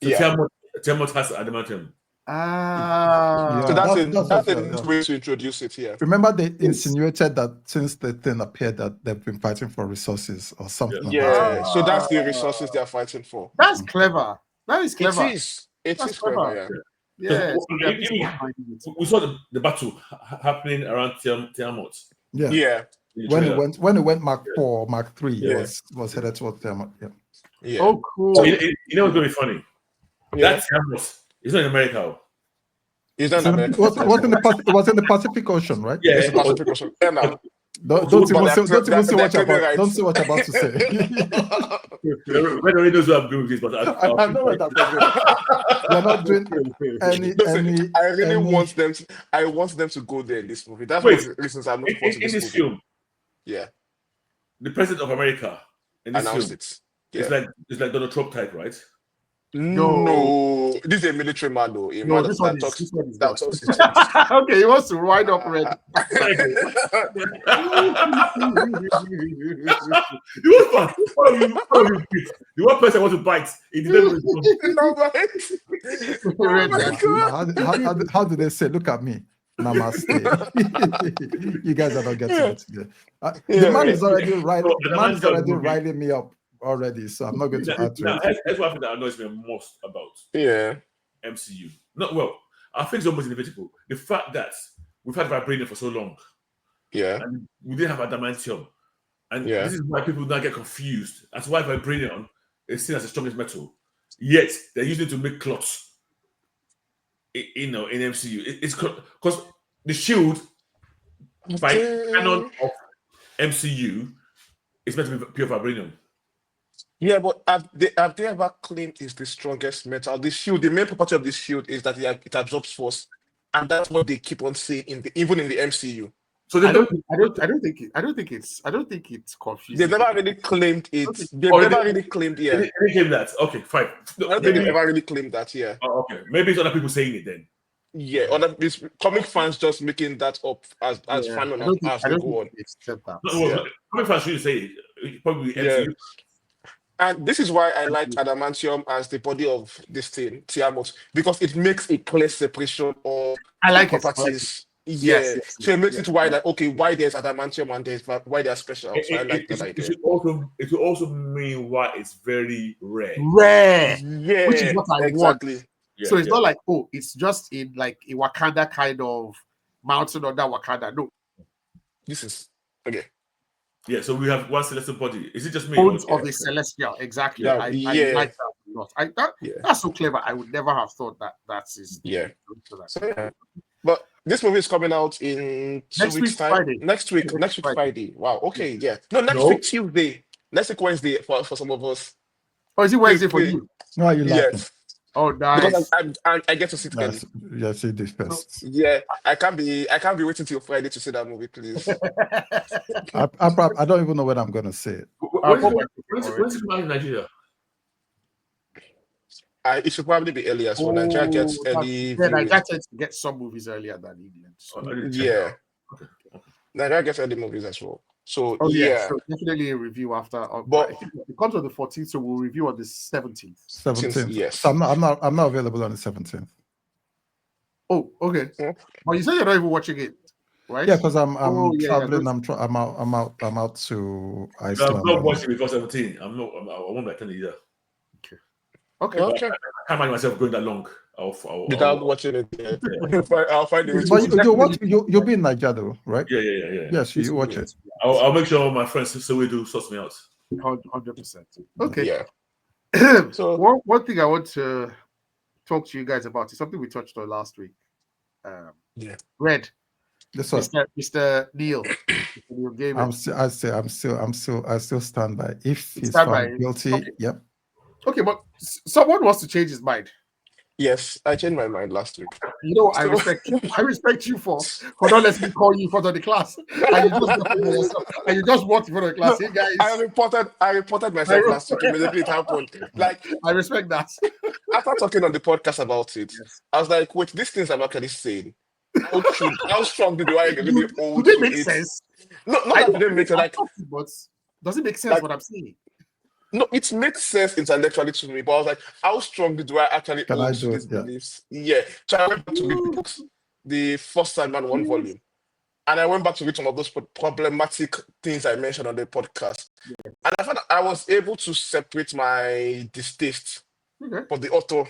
Yeah. Tiamat has adamantium. Ah, So Yeah. that's That's a also, nice yeah. way to introduce it here. Remember, they insinuated that since the thing appeared that they've been fighting for resources or something. like that. Yeah. So that's the resources they are fighting for. that's clever. That is clever. It is. It That's is clever. clever. Yeah. Yeah. So, So they're busy finding it. We saw the battle happening around Tiamat. Yeah. Yeah. in the When trailer. it went Mark 4, Mark 3, Yeah. it was headed towards them. Yeah. Yeah. Oh, cool. So you know what's going to be funny? Yeah. That Tiamat is not in America. Is that So America? it was in the Pacific Ocean, right? Yeah. It's a Pacific Ocean. Yeah, now. Don't So- even say what they're you're claiming about. rights. Don't say what you're about to say. Red already knows what I'm doing with this, but I know what that's going. We're not doing any. Listen, I really any- want them. I want them to go there in this movie. That's Wait, one of the reasons I'm looking forward to in this this movie. film, Yeah, the president of America in this announced film, it. Yeah. it's like Donald Trump type, right? No, this is a military man though. A man this that one is talks. this one is That not. talks his talks. Okay, he wants to wind up red. The one person I want to bite, he didn't respond. No, right? Oh my God. How do they say? Look at me. Namaste. You guys are not getting it together. The man is already riling me up already, so I'm not going to add to it. That's one thing that annoys me most about Yeah. MCU. Not well, I think it's almost inevitable. The fact that we've had vibranium for so long Yeah. and we didn't have adamantium, and Yeah. this is why people now get confused. That's why vibranium is seen as the strongest metal. Yet they're using it to make clots. In MCU, it's because the shield by canon of MCU is meant to be pure vibranium. Yeah, but have they ever claimed it's the strongest metal? The shield, the main property of the shield is that it absorbs force, and that's what they keep on saying even in the MCU. So they I don't think it's confusing. They've never really claimed it. They've Or never they- really claimed They claim that. Okay, fine. I don't think they've ever really claimed that. Yeah. Oh, okay. Maybe it's other people saying it then. Yeah. It's comic fans just making that up as fan on as they go on. Accept that. No, well, comic fans shouldn't say it. Probably Yeah. MCU. And this is why I like adamantium as the body of this thing, Tiamat, because it makes a clear separation of I like it. properties. Yes, So it makes it why that why there's adamantium and there's why they're special. So I like that idea. It will also mean why it's very rare. Rare. Yeah, Which is what I want. exactly. Yeah, So it's yeah. not like, oh, it's just in like a Wakanda kind of mountain under Wakanda. No, This is okay. Yeah, so we have one celestial body. Is it just me? bones or- of a celestial. Exactly. Yeah, I yeah. like that a lot. Yeah. That's so clever. I would never have thought that is. Yeah. So that- So yeah. But this movie is coming out in 2 Next weeks' week, time. Friday. Next week Friday. Wow. Okay. Yeah. No, next No. week Tuesday. Next week Wednesday for some of us. Oh, is it Wednesday for Wait. you? Why are you laughing? Yes. Oh, nice. Because I get to sit early. Yes, it is first. Yeah, I can't be waiting till Friday to see that movie, please. I don't even know what I'm going to say. When's it come out in Nigeria? It should probably be earlier, so Nigeria gets early. Yeah, viewing. Nigeria tends to get some movies earlier than England. So. Yeah, Okay. Nigeria gets early movies as well. So Oh yeah, yeah, so definitely a review after. But- it comes on the 14th, so we'll review on the 17th. 17th. Yes. So I'm not available on the 17th. Oh, okay. Yeah. But you said you're not even watching it. right? Yeah, because I'm Oh, yeah, traveling. those- I'm out to I'm Iceland. not watching before 17. I won't be attending either. Okay. Okay. I can't imagine myself going that long. Without watching it, yeah. I'll find a way to But watch it. you'll be in Nigeria though, right? Yeah. Yes, you watch it. I'll make sure my friends so we do sorts me out. 100%. Okay. Yeah. So one thing I want to talk to you guys about is something we touched on last week. yeah. Red, That's what Mr. Neil, Mr. Neil Gaiman. I still stand by. If he's Stand by found it. guilty, Okay. yep. Okay, but someone wants to change his mind. Yes, I changed my mind last week. You know, I So- respect you. I respect you for not letting me call you in front of the class. And you just got over yourself. And you just walked in front of the class. Hey guys, I reported myself last week immediately it happened. Like I respect that. after talking on the podcast about it, Yes. I was like, wait, these things I'm actually saying. How strong do I really Do hold they to make it? sense? No, not that it didn't make sense. Like, But does it make sense Like- what I'm saying? no, it makes sense intellectually to me, but I was like, how strongly do I actually Can I hold to do these it? Yeah. beliefs? Yeah. So I went back to read the books, the first Sandman one volume. And I went back to read some of those problematic things I mentioned on the podcast. And I found I was able to separate my distaste Okay. for the author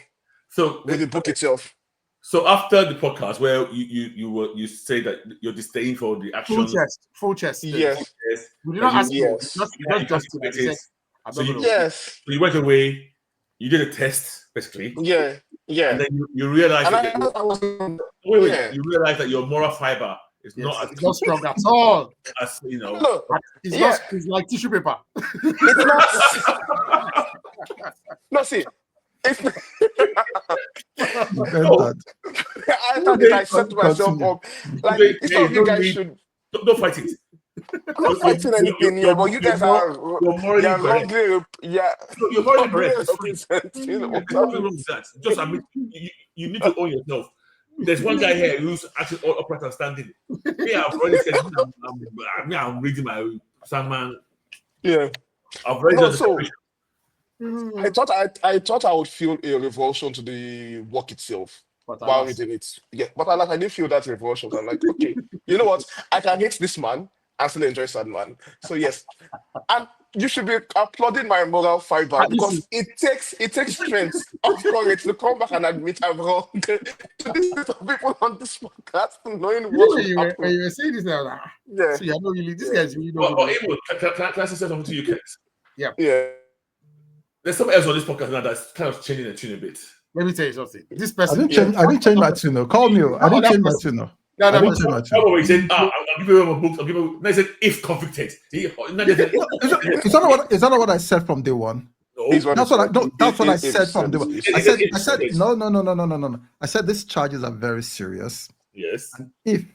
So with the book itself. So after the podcast, where you say that you're disdain for the Full actions, chest. Full chest. Yes. yes, We did but not ask you. Yes. You just you it. He said, I'm So not you- gonna Yes. so you went away, you did a test basically, Yeah. and Yeah. then you realized And that I was yeah. you realized that your moral fiber is yes, not it's not strong at all. as No, It's Yeah. not it's like tissue paper. it's not. No, see, it's That. I thought it, I set myself Continue. up. Like, Hey, instead of you don't guys need- should. don't fight it. I'm not fighting anything here, but you guys are. You're morally You're correct. wrongly. Yeah. No, you're morally wrongly correct. It's fine. representing There's what nothing wrong with that. Just admit you need to own yourself. There's one guy here who's actually all upright and standing. Me, I've already said I'm reading my Sandman. Yeah. I've already No, done the so separation. I thought I would feel a revulsion to the work itself But while alas, reading it. Yeah, but I didn't feel that revulsion. I'm like, okay, you know what? I can hate this man and still enjoy Sandman. So yes, and you should be applauding my moral fiber because it takes strength of courage to come back and admit I'm wrong. To this set of people on this podcast, knowing you know, what when will you were happen. saying this, I was like, Yeah, so you're not really this Yeah. guy's really But not Emo, can I say something to you, Kex? yeah. There's something else on this podcast now that's kind of changing the tune a bit. Let me tell you something. This I person didn't change my tune. Call me. I didn't change my tune. No, I no, didn't no. change my That's tune. what he said. I'll give you my books. I'll give you. No, he said if convicted. Is Is that not what I said from day one? He's what That's he what I said. no, that's what I said He from day one. he I said- said no. I said these charges are very serious. Yes. If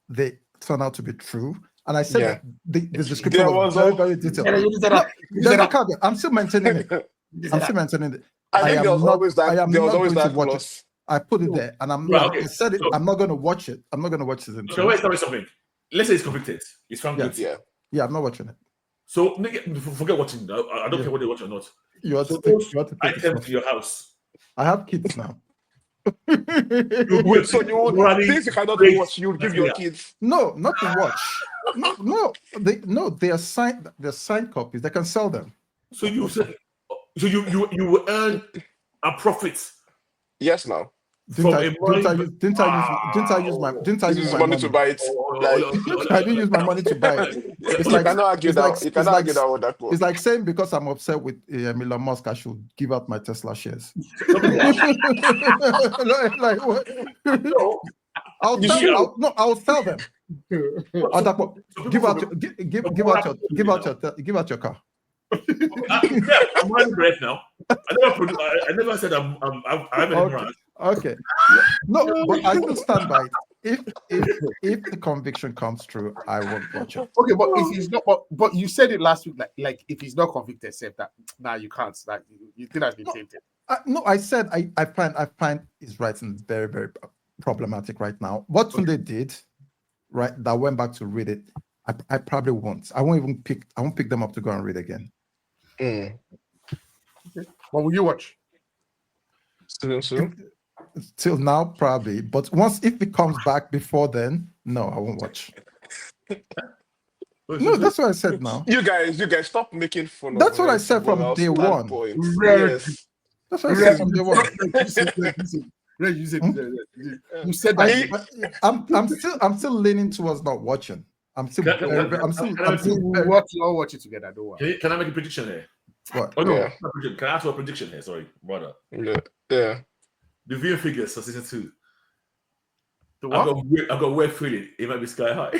they turn out to be true, and I said Yeah. that the description There was was very a- detailed. Yeah, you did that. You There's did no that. caveat. I'm still maintaining it. You did I'm that. still maintaining it. I think am there was not- always that. I am There was not always going to that watch it. clause. I put it there, and I'm Right, not. okay. I said it. So- I'm not going to watch it. I'm not going to watch it. Okay, wait, tell me something. Let's say he's convicted. He's found Yeah. guilty. Yeah. Yeah, I'm not watching it. So forget watching. I don't Yeah. care whether they watch or not. You want So to take, you want to take it Items off. to your house. I have kids now. Wait, so you would Morally things you cannot great watch, you would give your kids. No, not to watch. No, they are signed. They're signed copies. They can sell them. So you said, so you will earn a profit Yes, now. from a morally. Didn't I use my This is money to buy it. Like, I didn't use my money to buy it. It's you like cannot argue it's that. like- You it's cannot like- argue that with that quote. it's like saying because I'm upset with Elon Musk, I should give out my Tesla shares. like what? No. I'll sell them. I'll talk about- So give people out forget- give out your car. Yeah, I'm running correct now. I never said I'm any Okay. brand. Okay. No, but I still stand by it. If the conviction comes true, I won't watch it. Okay, but if he's not, but you said it last week, like if he's not convicted, say that now you can't. That you think that's been tainted. No, I said I find his writing very, very problematic right now. What Tunde did, right, that I went back to read it, I probably won't. I won't pick them up to go and read again. Mm. What will you watch? Soon. Till now, probably. But if it comes back before then No, I won't watch. No, that's what I said now. You guys, stop making fun of That's what I Red's said from moral day one. standpoint. Red. Yes. That's what I said Red, from day one. you said that. I'm still leaning towards not watching. I'm still We'll watch it together. Don't worry. Can I make a prediction here? What? Oh no, Yeah. not prediction. Can I ask for a prediction here? Sorry, brother. Yeah. The viewing figures for season 2. The what? I've got a weird feeling it might be sky high.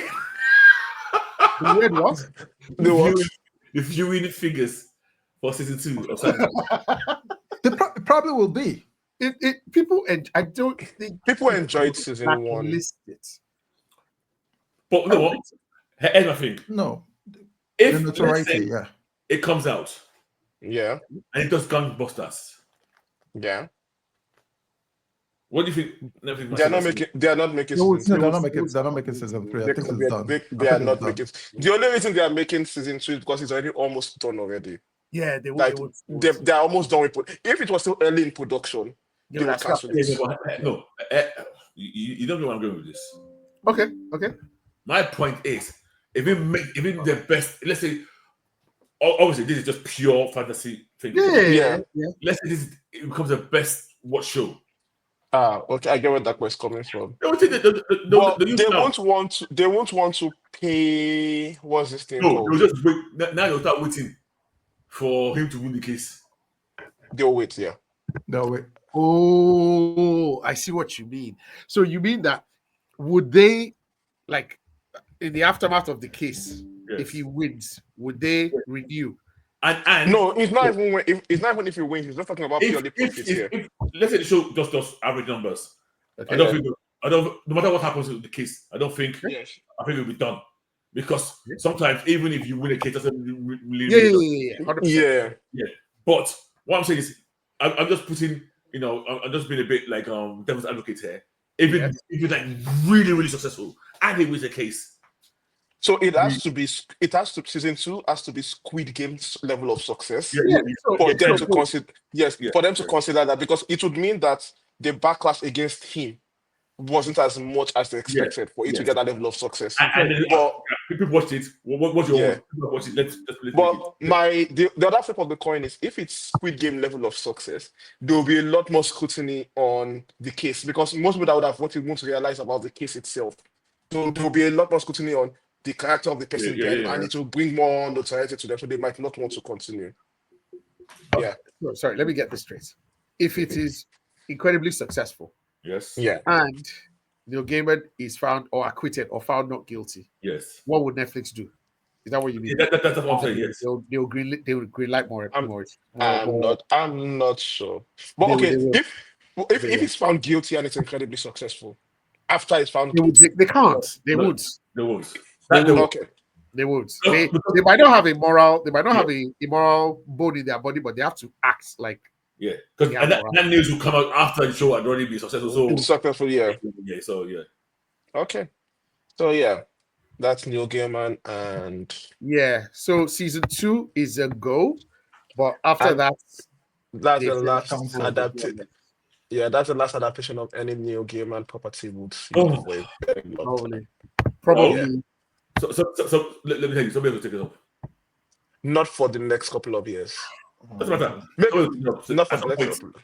The weird what? The viewing figures for season 2 of Sandman. It probably will be. People, and I don't think People enjoyed season 1. List it. But you know what? Here's my thing. No. If The let's notoriety, say yeah. it comes out Yeah. and it does gangbusters, Yeah. what do you think? They are not making season 2. They're not making season 3. I think it's done. They are not making. The only reason they are making season 2 is because it's already almost done already. Yeah, they Like would. they are almost done with. If it was still early in production, they would cancel it. No, you don't know where I'm going with this. Okay. My point is, if it the best, let's say, obviously this is just pure fantasy thing. Yeah. Let's say it becomes the best watch show. Okay, I get where that was coming from. But They won't want to pay. What's this thing No, called? they'll just wait. Now they'll start waiting for him to win the case. They'll wait. Yeah. No, wait. Oh, I see what you mean. So you mean that would they, like, in the aftermath of the case, Yes. if he wins, would they renew? And No, it's not even if he wins. He's not talking about purely profits here. if let's say the show just does average numbers, Okay. I don't. No matter what happens with the case, I don't think. Yes. I think it'll be done because sometimes even if you win a case, doesn't really. Yeah. 100%. Yeah. But what I'm saying is, I'm just putting. I'm just being a bit like devil's advocate here. If it's like really, really successful and it wins a case. So it has to be. Season 2 has to be Squid Game's level of success for them to consider. Yes, for them to consider that, because it would mean that the backlash against him wasn't as much as they expected for it to get that level of success. But people watched it. What's your watch it? Let's but the other flip of the coin is, if it's Squid Game level of success, there will be a lot more scrutiny on the case, because most people that would have watched it won't realize about the case itself. So there will be a lot more scrutiny on the character of the person and it will bring more notoriety to them, so they might not want to continue. Yeah. No, sorry, let me get this straight. If it is incredibly successful, yes, and Neil Gaiman is found or acquitted or found not guilty, yes, what would Netflix do? Is that what you mean? That's what I'm saying. Yes, They'll greenlight more. I'm not sure. But okay, if it's found guilty and it's incredibly successful, after it's found guilty, they can't. They would. They would. Okay. They would. They might not have a moral. They might not have a immoral bone in their body, but they have to act like. Yeah, because that news will come out after the show had already been successful. So successful, yeah. Okay. So that's Neil Gaiman and So season 2 is a go, but after that's the last adaptation. Yeah, that's the last adaptation of any Neil Gaiman property would see. Probably. So let me tell you, somebody will take it up. Not for the next couple of years. Doesn't matter. Not for the next couple.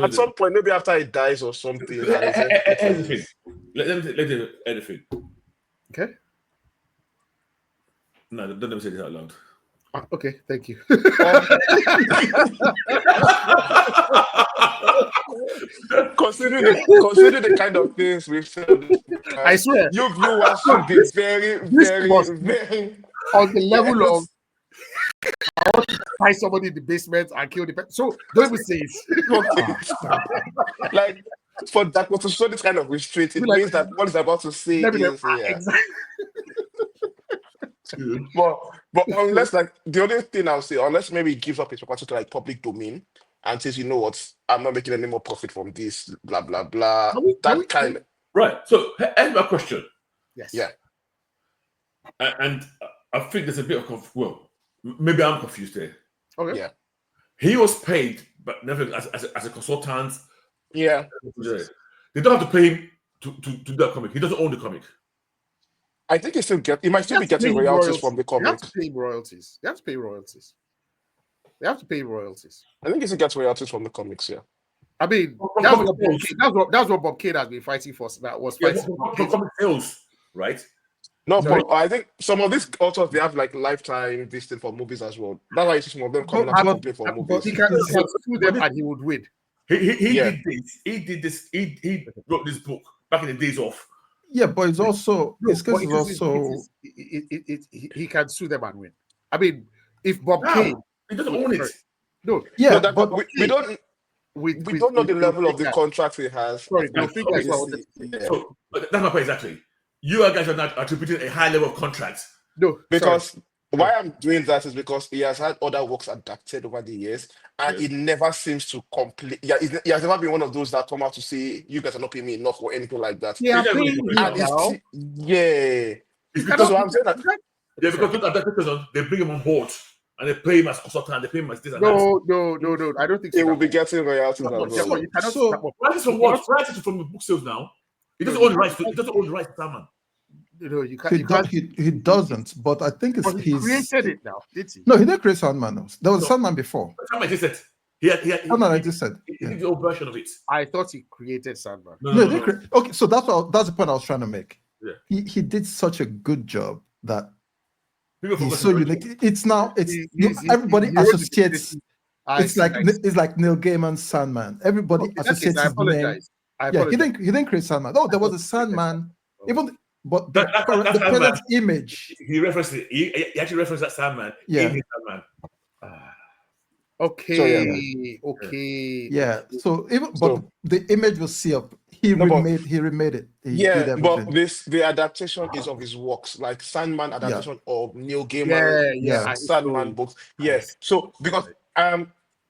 At some point, maybe after he dies or something. Anything. Let me anything. Okay. No, don't let me say this out loud. Okay, thank you. Consider the kind of things we've said. I swear, you viewers should be very, very on the level of I want to find somebody in the basement and kill the person. So don't even say it. Like, for that to show this kind of restraint, it means that what is about to say is exactly. But unless, like, the only thing I'll say, unless maybe he gives up his property to like public domain and says, you know what, I'm not making any more profit from this, blah blah blah. Right. So here's my question. Yes. Yeah. And I think there's a bit of maybe I'm confused there. Okay. Yeah. He was paid, but never as a consultant. Yeah. They don't have to pay him to that comic. He doesn't own the comic. I think he might still be getting royalties from the They have comic. to pay royalties. They have to pay royalties. They have to pay royalties. I think he still gets royalties from the comics, yeah. I mean, From that's comic what Bob sales. Kane, that's what Bob Kane has been fighting for. That was Yeah, fighting for. from comic sales, right? No, Sorry? but I think some of these authors they have like lifetime this thing for movies as well. That's why you see some of them coming out to complain for But movies. he can sue them and he would win. He Yeah. did this. He did this. He wrote this book back in the days of. Yeah, but it's also No, his case but is it is- also he can sue them and win. I mean, if Bob How? Kane, He doesn't own it. no, yeah, No, that, but we don't with we don't know the Bill level of the Finger- contract he has. Sorry, Bill Okay, Finger is so- not- Yeah. So but that's my point exactly. You guys are not attributing a high level of contract. no, Because why I'm doing that is because he has had other works adapted over the years, and Yes. it never seems to complete. Yeah, he has never been one of those that come out to say you guys are not paying me enough or anything like that. they are He doesn't paying really him complain And now. now. yeah, It's You because cannot so I'm saying that yeah, because those adaptations they bring him on board and they pay him as consultant, they pay him as this and that. No. I don't think so. he will be getting royalties as Yeah, well. but you cannot. So- Rights from what? Rights from the book sales now. He doesn't own the rights. He doesn't own the rights to Sandman. you can't. he, You do, can't. he doesn't. But I think it's But he his. created it now, did he? No, he didn't create Sandman. No. There was No. Sandman before. Sandman existed. He Sandman, I just said. he Yeah. did the old version of it. I thought he created Sandman. No, No, no, he no. didn't create. Okay, so that's the point I was trying to make. Yeah. He did such a good job that People he's forgot so the unique. It's now He- everybody he wrote the associates. definitive- It's like Neil Gaiman's Sandman. Everybody Okay, in that case, associates I his name. apologize. I Yeah, apologize. he didn't create Sandman. Oh, there was a Sandman. Even but the, That the Sandman. present image. He referenced it. He actually referenced that Sandman. Yeah. In his Sandman. Okay, So, yeah. okay. Yeah. So even but So- the image was sealed. He No, but- remade it. He Yeah, did but everything. the adaptation is of his works, like Sandman adaptation of Neil Gaiman Yeah. Yeah. Sandman books. Yeah. So because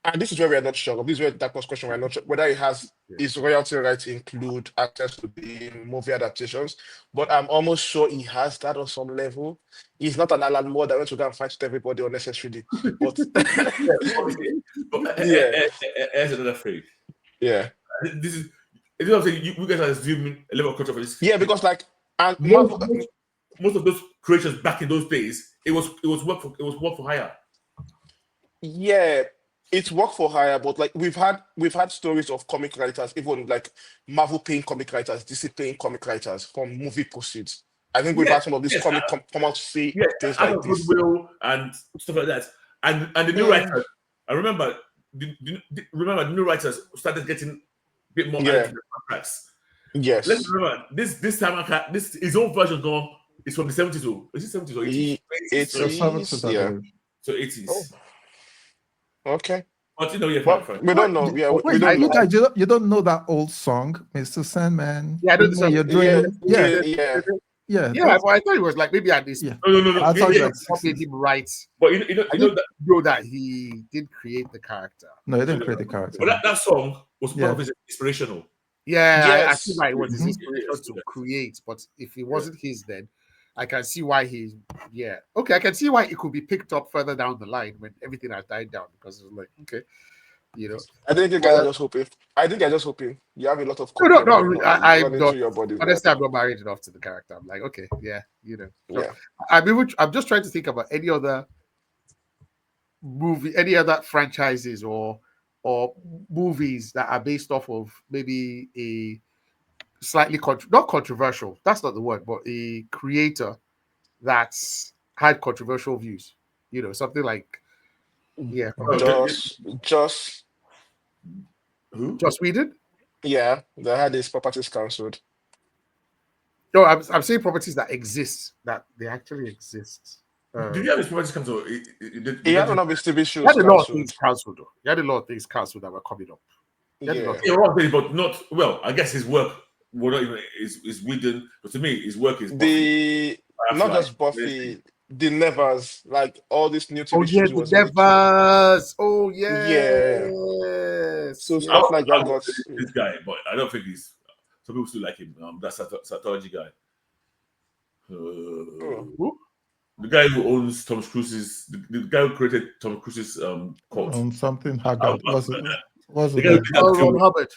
and this is where we are not sure. This is where that was question we're not sure whether it has his royalty rights include access to the movie adaptations. But I'm almost sure he has that on some level. He's not an Alan Moore that went to go and fight with everybody unnecessarily. But Yeah. Here's another thing. yeah. This is. It's what I'm saying. You guys are assuming a level of control for this. Yeah, because like and Most of those creations back in those days, it was work for hire. yeah, it's work for hire, but like we've had stories of comic writers, even like Marvel paying comic writers, DC paying comic writers from movie proceeds. I think we've had some of these comic come out to say things out like of this. goodwill and stuff like that. And the new writers, I remember the new writers started getting a bit more added to the contracts. Yes. Let's remember this time this his own version gone is from the 70s or is it 70s or 80s? It's yeah. So 80s. Okay. But you know, yeah, Well, fine. we don't know. Yeah, we Wait, don't you know. guys, you don't know that old song, Mr. Sandman? Yeah, I know the song. You're doing Yeah. Yeah, but I thought it was like maybe at this. Yeah. No. I thought Yeah, like What made him write? but you know that Know that he did create the character. no, he didn't create the character. but that song was part Yeah. of his inspirational. Yeah, I Yes. feel like it was his Mhm. inspiration Yes, to yes. create, but if it wasn't his, then I can see why he. Yeah, okay, I can see why it could be picked up further down the line when everything has died down because it's like okay, you know. I think you guys are just hoping. I think you're just hoping. You have a lot of No, cocaine I'm running not. through your body. Honestly, I'm not married enough to the character. I'm like, okay, yeah, you know. So, Yeah. I'm just trying to think about any other movie, any other franchises or movies that are based off of maybe a slightly not controversial. That's not the word, but a creator that's had controversial views. You know, something like Just Who? Joss Whedon. yeah, they had his properties cancelled. No, I'm saying properties that exist, that they actually exist. Did you have his properties come to? He had one of his TV He shows had a lot of cancelled. things cancelled, though. He had a lot of things cancelled that were coming up. Yeah. Yeah, well, but not well. I guess his work will not even is Whedon, but to me, his work is The not Firefly. just Buffy, the Nevers, like all these new TV Oh yeah, shows. he the was making. Nevers. Oh yes. So Yeah. stuff like that got. this guy, but I don't think he's. Some people still like him. That Scientology guy. Who? The guy who owns Tom Cruise's, the guy who created Tom Cruise's cult. Something Haggard. Was The it? guy who did that Oh, film. Ron Hubbard.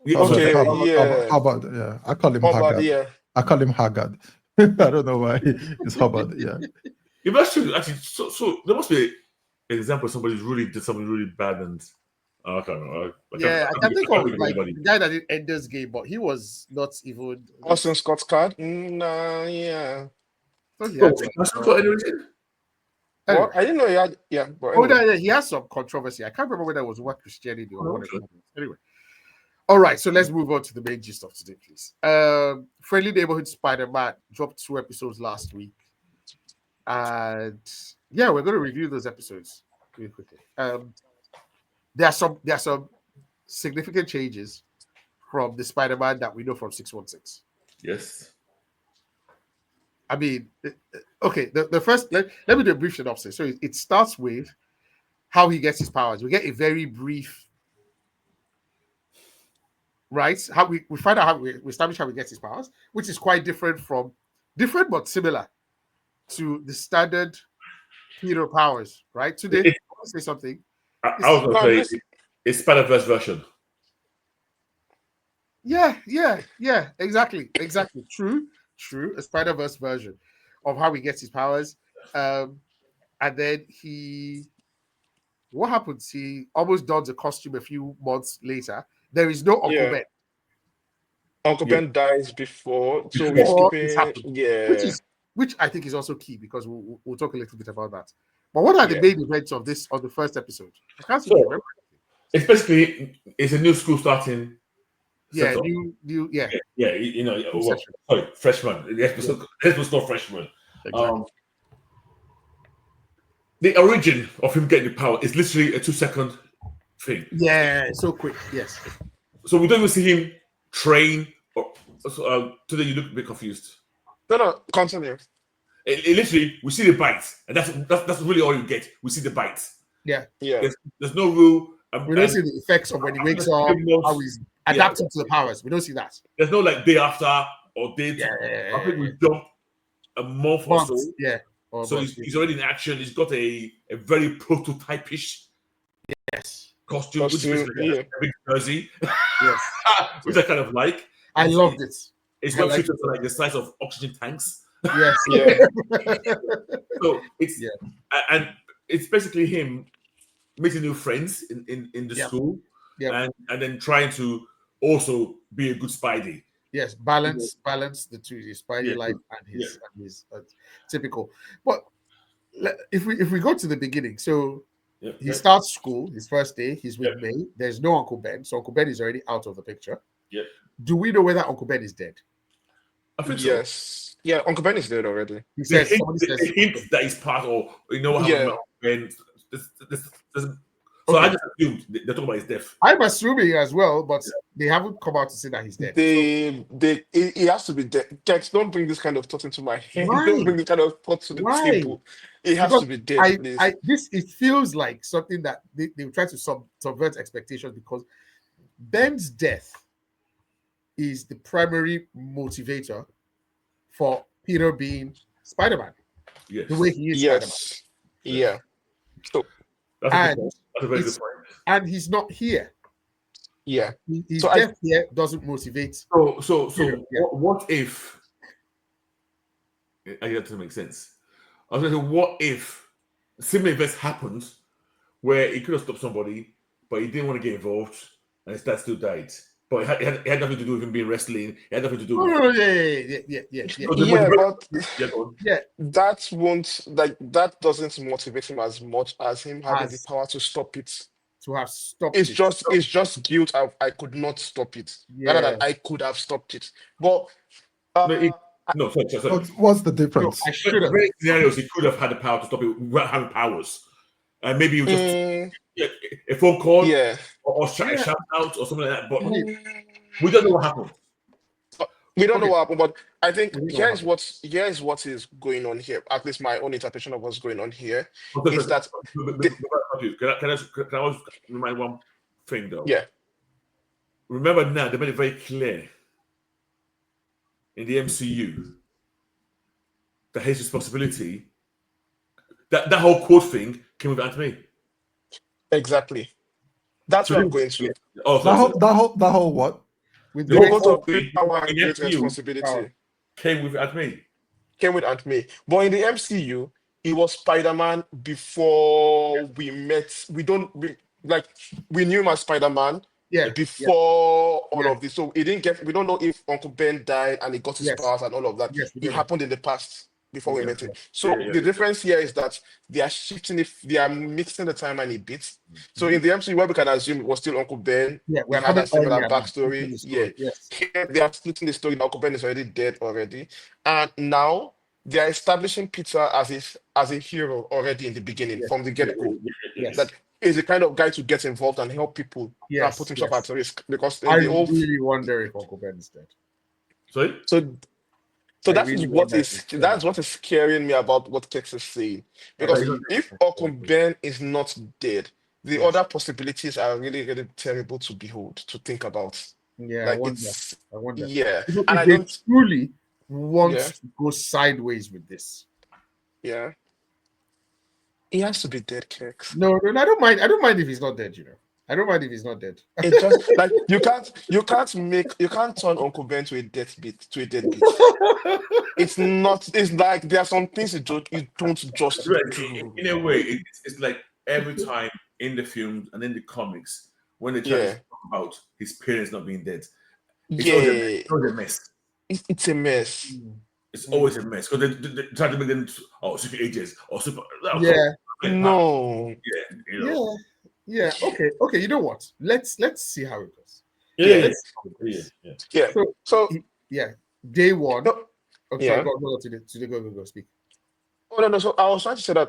Okay, yeah. Hubbard, yeah. I call him Hubbard, Haggard. yeah. I call him Haggard. I don't know why it's Hubbard, yeah. If that's true, actually, so there must be an example of somebody who really did something really bad and I can't know. I can think of like anybody. the guy that did Ender's Game, but he was not even. Austin Scott's card? Nah, yeah. So he Oh, had some, that's not any reason. anyway. Well, I didn't know he had, yeah, but Oh, anyway. he has some controversy. I can't remember whether it was what Christianity or Oh, whatever. okay. Anyway, all right. So let's move on to the main gist of today, please. Friendly Neighborhood Spider-Man dropped 2 episodes last week, and yeah, we're going to review those episodes really quickly. There are some significant changes from the Spider-Man that we know from 616. Yes. I mean, okay, the first, let me do a brief synopsis. So it starts with how he gets his powers. We get a very brief, right? How we find out how we establish how he gets his powers, which is quite different but similar to the standard Peter powers, right? Today, It- say something. I was going No, to this- say it's Spider-Verse version. Yeah, exactly. True. A Spider-Verse version of how he gets his powers. And then what happens? He almost dons a costume a few months later. There is no Uncle Yeah. Ben. Uncle Yeah. Ben dies before, so we're Before this skipping. happened, Yeah. which I think is also key because we'll talk a little bit about that. But what are the Yeah. main events of the first episode? I can't So- even remember. It's basically it's a new school starting. Yeah, setup. new Yeah, you know, well, session. sorry, freshman. Yes, was not freshman. Exactly. The origin of him getting the power is literally a 2-second thing. Yeah, so quick. Yes. So we don't even see him train. Today you look a bit confused. No, continue. It literally, we see the bites, and that's really all you get. We see the bites. Yeah. There's no rule. We don't see the effects of when he wakes up, how he's adapting to the powers. We don't see that. There's no like day after or day. I think we jump a month or so. Yeah. So he's already in action. He's got a very prototypish costume, which is basically a big jersey, Yes. which I kind of like. I loved it. It's got features like the size of oxygen tanks. Yes. Yeah. So it's and it's basically him meeting new friends in the school, and then trying to also be a good Spidey. Yes, balance the two, his Spidey life and his typical. But if we go to the beginning, so he starts school, his first day, he's with May. There's no Uncle Ben, so Uncle Ben is already out of the picture. Yeah. Do we know whether Uncle Ben is dead? I think Yes. Yeah, Uncle Ben is dead already. He so. says, The hint that he's part of, what happened about Ben. So I just assumed they're talking about his death. I'm assuming as well, but they haven't come out to say that he's dead. He has to be dead. Guys, don't bring this kind of thought into my head. Why? Don't bring this kind of thought to the table. It has to be dead, please. It feels like something that they try to subvert expectations because Ben's death is the primary motivator for Peter being Spider-Man. Yes. The way he is Yes. Yeah. So that's a very good point. And he's not here. Yeah. His death here doesn't motivate. So what if I that doesn't make sense? I was going to say, what if similar events happened where he could have stopped somebody, but he didn't want to get involved, and his dad still died. But it had nothing to do with him being wrestling. It had nothing to do with that won't that doesn't motivate him as much as him having the power to stop it. To have stopped it's just guilt of I could not stop it. Rather than I could have stopped it. But sorry. What's the difference? I should have. In scenarios, he could have had the power to stop it without having powers. And maybe you just a phone call or a shout out or something like that. But we don't know what happened. We don't know what happened, but I think here's what is going on here. At least my own interpretation of what's going on here is that. Can I always remind one thing though? Yeah. Remember now, they made it very clear in the MCU that his responsibility, that whole quote thing came with Aunt May. Exactly. That's what I'm going to. That whole what? with The The great quote whole of great thing power in and great MCU responsibility came with Aunt May. came with Aunt May. But in the MCU, it was Spider-Man before we met. Like we knew him as Spider-Man yeah, yeah, before all yeah, of this. So it didn't get we don't know if Uncle Ben died and he got his yes, powers and all of that. yes, we It don't know. happened in the past before We we don't met know. him. Yeah, So yeah, the difference here is that they are shifting it, they are mixing the timeline a bit. So Mhm. in the MCU, what we can assume it was still Uncle Ben. Yeah, He we're had coming that similar earlier now into backstory. the Yeah. story. Yes, Here they are splitting the story. Uncle Ben is already dead already. And now they are establishing Peter as a hero already in the beginning, yes, from the yeah, get-go. yes, That is the kind of guy to get involved and help people and put yes, himself at yes. risk. Because I in the old really wonder if Uncle Ben is dead. Sorry? so I that is really wonder if he's dead. that's what is scaring me about what Kex is saying. I No, Because he's not really, if yeah, Uncle Ben is not dead, the yes, other possibilities are really, really terrible to behold, to think about. yeah. I Like wonder. it's I wonder yeah. And if I they don't truly want yeah, to go sideways with this. yeah. He has to be dead, Kex. No, no, no, I don't mind. I don't mind if he's not dead. I don't mind if he's not dead. It just like you can't turn Uncle Ben to a dead beat. It's not. It's like there are some things you don't just Right. do. In a way, it's like every time in the films and in the comics, when they try to Yeah, talk about his parents not being dead, yeah. it's always a mess. It's a mess. Mm, It's mm. always a mess because they try to make them super agents or super. Oh, come Yeah, on, No. yeah, yeah, yeah. Okay, okay. You know what? Let's see how it goes. yeah, Yeah, yeah, Let's see how it yeah, goes. yeah. yeah. So, So yeah, day one. no, Oh, sorry. yeah. Go today. Go. Speak. Oh no, no. So I was trying to say that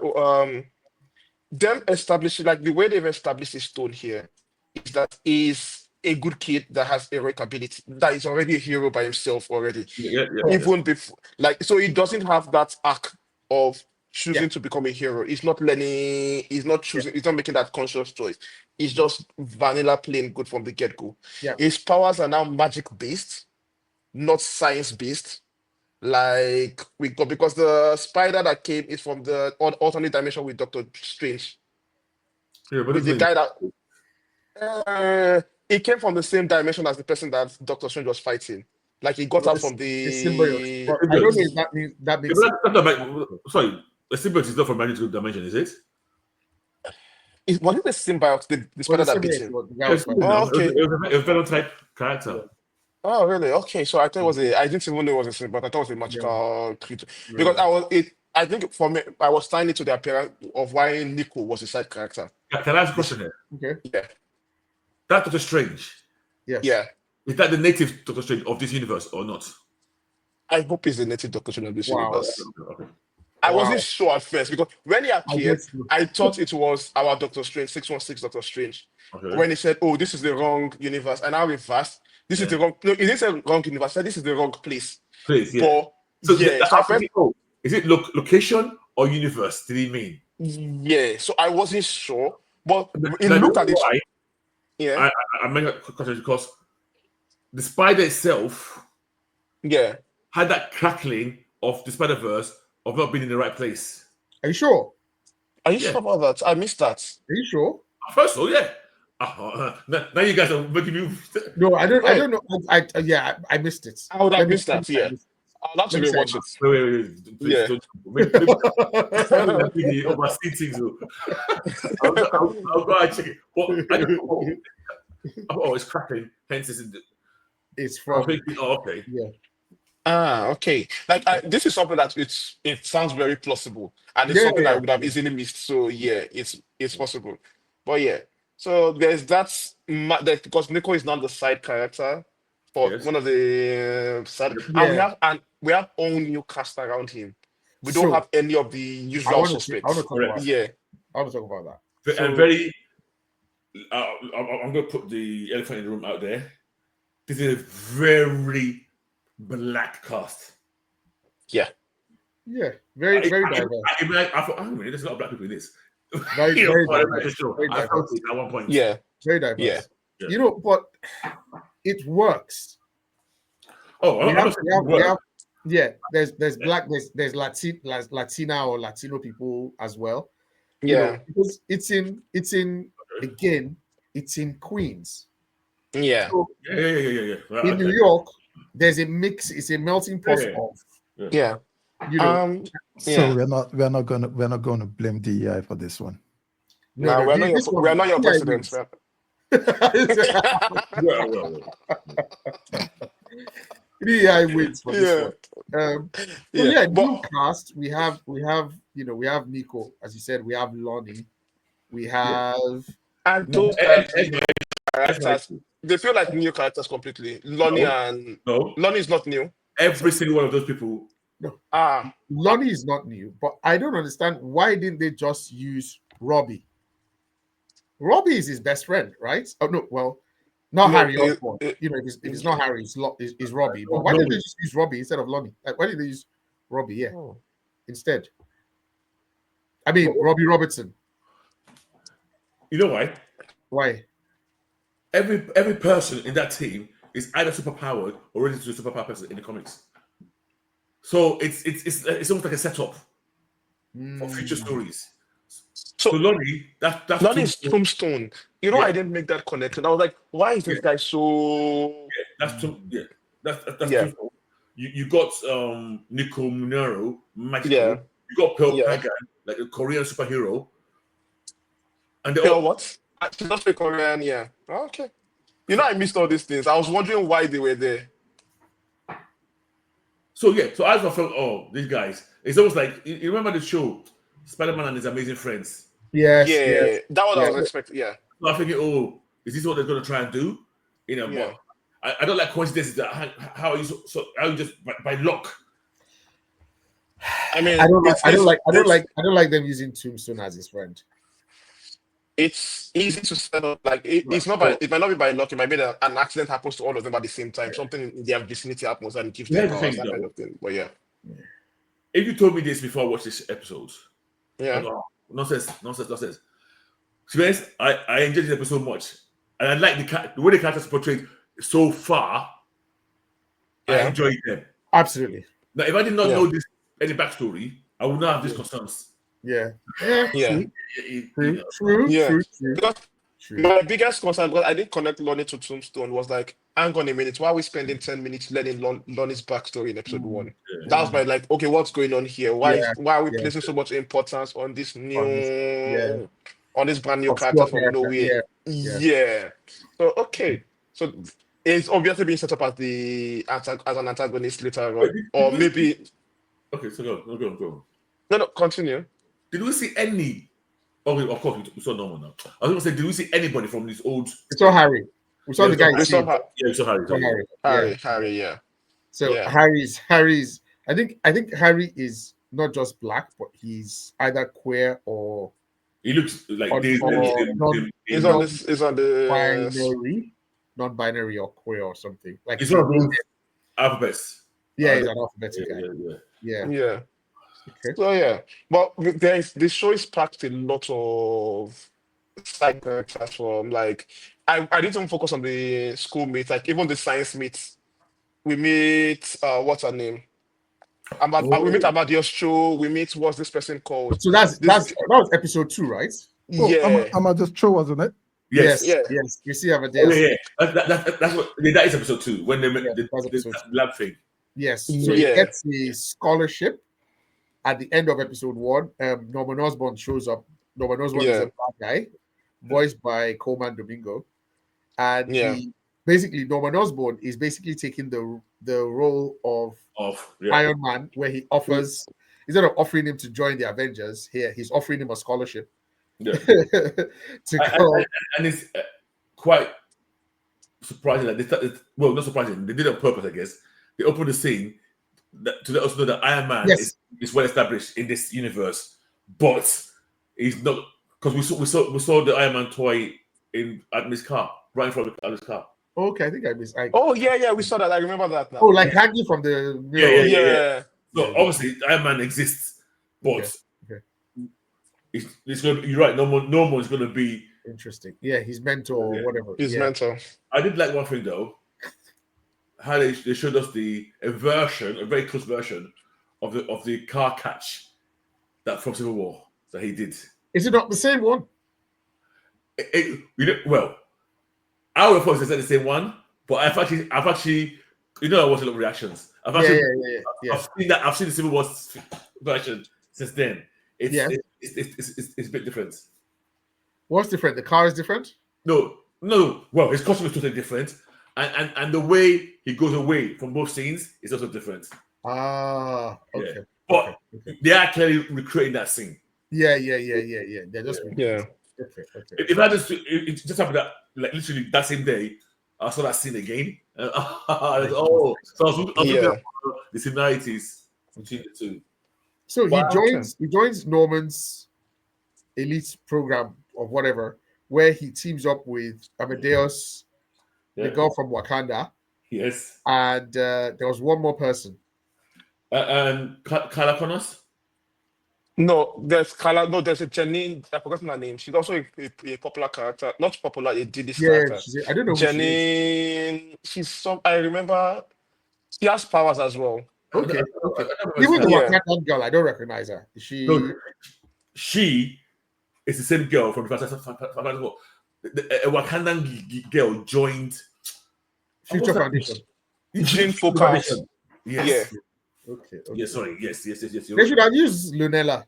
them establishing like the way they've established his stone here is that he's a good kid that has heroic ability, that is already a hero by himself already. Sure. Even before like so he doesn't have that arc of Yeah, choosing to become a hero. He's not learning, he's not yeah, choosing, he's not making that conscious choice. He's just vanilla plain good from the get-go. yeah. His powers are now magic based, not science based. Like we got because the spider that came is from the alternate dimension with Doctor Strange. Yeah, but With this the is guy that it came from the same dimension as the person that Doctor Strange was fighting. Like he got out It's, from it's symbiote, the but I don't know symbiote. if that means that Yeah, makes it. but that's not about, sorry, the symbiote is not from magical dimension, is it? was it the symbiote, the Was spider it that beat symbiote? him? The guy Yeah, was it's fighting. symbiote Oh, now. okay. It was a venom type character. Yeah, Oh, really? Okay. So I thought it was a. I didn't even know it was a symbiote. I thought it was a yeah, magical creature because yeah. I was it. I think for me, I was tying it to the appearance of why Nico was a side character. Can I ask a This, question here? Okay. yeah, That Doctor Strange, Yes. yeah. is that the native Doctor Strange of this universe or not? I hope he's the native Doctor of this Wow. universe. Okay. I wasn't Wow. sure at first because when he I appeared, guess so. I thought it was our Doctor Strange, 616 Doctor Strange. Okay. When he said, "Oh, this is the wrong universe," and now reversed, this is Yeah. the wrong. No, he didn't say wrong universe. He said this is the wrong place. Please, yeah. But So yeah, so how at did first, he know? Is it location or universe? Did he mean? yeah, so I wasn't sure, but it Now, the looked reason at it. why Yeah, I make a question because the spider itself yeah. had that crackling of the Spider Verse of not being in the right place. Are you sure? Are you Yeah, sure about that? I missed that. Are you sure? first of all, yeah. Now you guys are making me. No, I don't. I Oh, don't know. Yeah, I missed it. I would have missed Let me that. say I Yeah, missed I'll have to Let me say I rewatch it. missed Wait, please Yeah. don't. Maybe it. the oversee things. I'll go and check it. But I don't know. Oh, it's crackling. Hence, It's I was from thinking, oh, okay. yeah. Ah, okay. Like this is something that it sounds very plausible, and it's Yeah, something I yeah, would have yeah. easily missed. So yeah, it's possible. But yeah, so there's that because Nico is not the side character for Yes. one of the side, Yeah. and we have all new cast around him. We don't So have any of the I usual want to. I want to suspects. talk about. Correct. Yeah, I want to talk about that. And So very. I'm going to put the elephant in the room out there. This is a very black cast. yeah, yeah, very diverse. I thought, oh, man, there's a lot of black people in this. Very You know, very for the diverse. show. Very I felt diverse. it at one point. yeah, Very yeah, diverse. Yeah. You know, but it works. Oh, We I'm have not saying we it have we worked. have yeah. There's black. There's Latina or Latino people as well. You know, yeah, because it's in again. It's in Queens. Yeah. So Yeah. Right, in New okay. York, there's a mix. It's a melting pot Yeah. of, Yeah. you know. So Yeah. we're not gonna blame DEI for this one. No, Now no. This we're one, not your DI president. wins. Well. DI wins for this Yeah. one. Um, so Yeah. yeah, But new cast. We have Nico, as you said. We have Lonnie. We have and we have those characters, Anyway, characters, they feel like new characters completely. no, no. Lonnie is not new. Every single one of those people. no. Ah, Lonnie is not new, but I don't understand why didn't they just use Robbie? Robbie is his best friend, right? Oh no, well, not no, Harry Osborn. If it's not Harry, it's Robbie. But why didn't they just use Robbie instead of Lonnie? Like, why did they use Robbie? Yeah, oh. instead. I mean, Robbie Robertson. You know why? Why? Every person in that team is either superpowered or ready to be a superpower person in the comics. So it's almost like a setup for future stories. So So Lonnie, that's Lonnie is Tombstone. Tombstone. You know, Yeah. I didn't make that connection. I was like, why is this guy so? That's that's Yeah, Tombstone. You got Nico Munero, magical. yeah, You got Pearl yeah. Pagan, like a Korean superhero, and they Tell all what? She's not a Korean. Yeah. Okay. You know, I missed all these things. I was wondering why they were there. so yeah. So I just felt, oh, these guys. It's almost like you remember the show Spider-Man and His Amazing Friends. Yes, yes, Yeah, that was what I yeah. was expecting. Yeah, So I thinking, oh, is this what they're going to try and do? You know, yeah. but I don't like coincidences. That how are you how you just by luck? I mean, I don't like. it's I don't like them using Tombstone as his friend. it's easy to set up. Like it's not by it might not be by luck. It might be that an accident happens to all of them at the same time. Something in their vicinity happens and it gives them Here's the powers, thing, that kind though. of thing. But yeah, If you told me this before I watched this episode, yeah. oh, nonsense. To be honest, I enjoyed this episode much, and I like the way the characters portrayed so far. I Yeah. enjoyed them. Absolutely. Now, if I did not Yeah. know this any backstory, I would not have these concerns. Yeah. Yeah. Yeah. True. Because my biggest concern, because I didn't connect Lonnie to Tombstone, was like, hang on a minute, why are we spending 10 minutes learning Lonnie's backstory in episode one? That was my like, okay, what's going on here? Why are we placing so much importance on this new on this brand new character from nowhere? Yeah. So okay. So it's obviously being set up as as an antagonist later on. Or maybe Okay, so go. no, continue. Did we see any? Okay, of course we saw Norman now. I was going to say, did we see anybody from these old? We saw Harry. We saw the guy. We saw we saw Harry. Harry, yeah. So Yeah. Harry's. I think Harry is not just black, but he's either queer or He looks like Or- Daisy. or He's on this. Is on the. binary, non-binary or queer or something. Like It's one of those alphabets. yeah, he's an alphabetic guy. Yeah. Yeah. Okay. So yeah, but this show is packed a lot of side characters from like I didn't even focus on the school mates, like even the science mates. We meet what's her name? We meet Amadio's show. We meet what's this person called? So that was episode 2, right? Yeah. Amadeus Cho, wasn't it? Yes. Yeah. Yes. You see Amadeus. Yeah. That's what that is episode 2 when they met Yeah, that's the episode 2. lab thing. Yes. So Yeah. he gets a scholarship at the end of episode 1. Norman Osborn shows up. Norman Osborn is a bad guy, voiced by Coleman Domingo, and basically Norman Osborn is basically taking the role of Iron Man, where he offers instead of offering him to join the Avengers, he's offering him a scholarship. Yeah. to go. And it's quite surprising that not surprising. They did it on purpose, I guess. They opened the scene to let us know that Iron Man is well established in this universe, but he's not, because we saw the Iron Man toy at his car, right in front of his car. Okay, I think I missed. Oh yeah, we saw that. I remember that now. Oh, like hanging from the mirror. Yeah. So obviously Iron Man exists, but it's going to be, you're right. No more is going to be interesting. Yeah, his mentor or whatever. His mentor. I did like one thing though. How they showed us a very close version of the car catch that from Civil War that he did. Is it not the same one? I would have thought it's the same one, but I've actually, I watched a lot of reactions. I've seen that. I've seen the Civil War version since then. It's a bit different. What's different? The car is different. No. Well, his costume is totally different, and the way he goes away from both scenes is also different. Ah, okay. Yeah. But they are clearly recreating that scene. Yeah. They're just Yeah. Okay. If I just happened that like literally that same day, I saw that scene again. So I was looking at the similarities between the two. So he joins Norman's elite program of whatever, where he teams up with Amadeus, the girl from Wakanda. Yes. And there was one more person. Carla Connors? No, there's Carla. No, there's a Janine. I forgot her name. She's also a popular character. Not popular, a DD character. I don't know who Janine. She's some. I remember. She has powers as well. Okay. Even the Wakandan girl, I don't recognize her. She is the same girl from the Fantastic Four. A Wakandan girl joined Future Foundation. Jean Focus. Yes. Yeah. Okay. Yeah, sorry. Yes. They should have used Lunella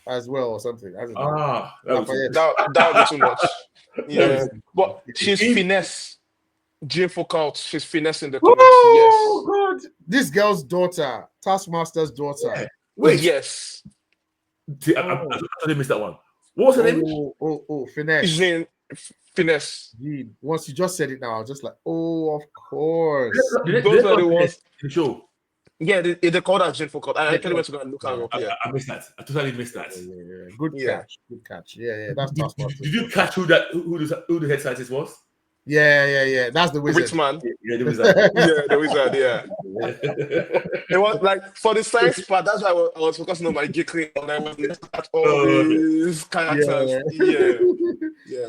as well or something. I don't know. That would be too much. Yeah. But she's finesse. Jean Foucault, she's finesse in the comics. Oh God! This girl's daughter, Taskmaster's daughter. Yeah. Wait. Yes. I totally missed that one. What was her name? Oh, finesse. Jean finesse. Jean. Once you just said it now, I was just like, oh, of course. Those are the ones in the show. Yeah, they called her Jean Foucault. I actually went to go and look her up. Yeah. I missed that. I totally missed that. Yeah. Good catch. Yeah. That's Taskmaster. Did you catch who the head scientist was? Yeah. That's the wizard. Which man? Yeah, the wizard. The wizard. Yeah. It was like for the science part. That's why I was focusing on my Geeking, and I was looking at all these characters. Yeah.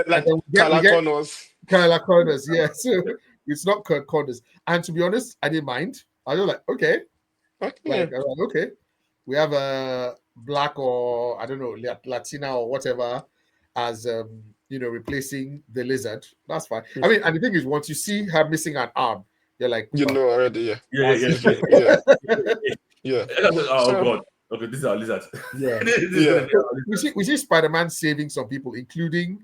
Like Kyla Connors. Yeah. So it's not Kirk Connors. And to be honest, I didn't mind. I was like, okay. Okay. We have a black or I don't know, Latina or whatever as replacing the lizard. That's fine. I mean, and the thing is, once you see her missing an arm, you're like, already. Yeah. Oh God. Okay, this is our lizard. Yeah. We see Spider-Man saving some people, including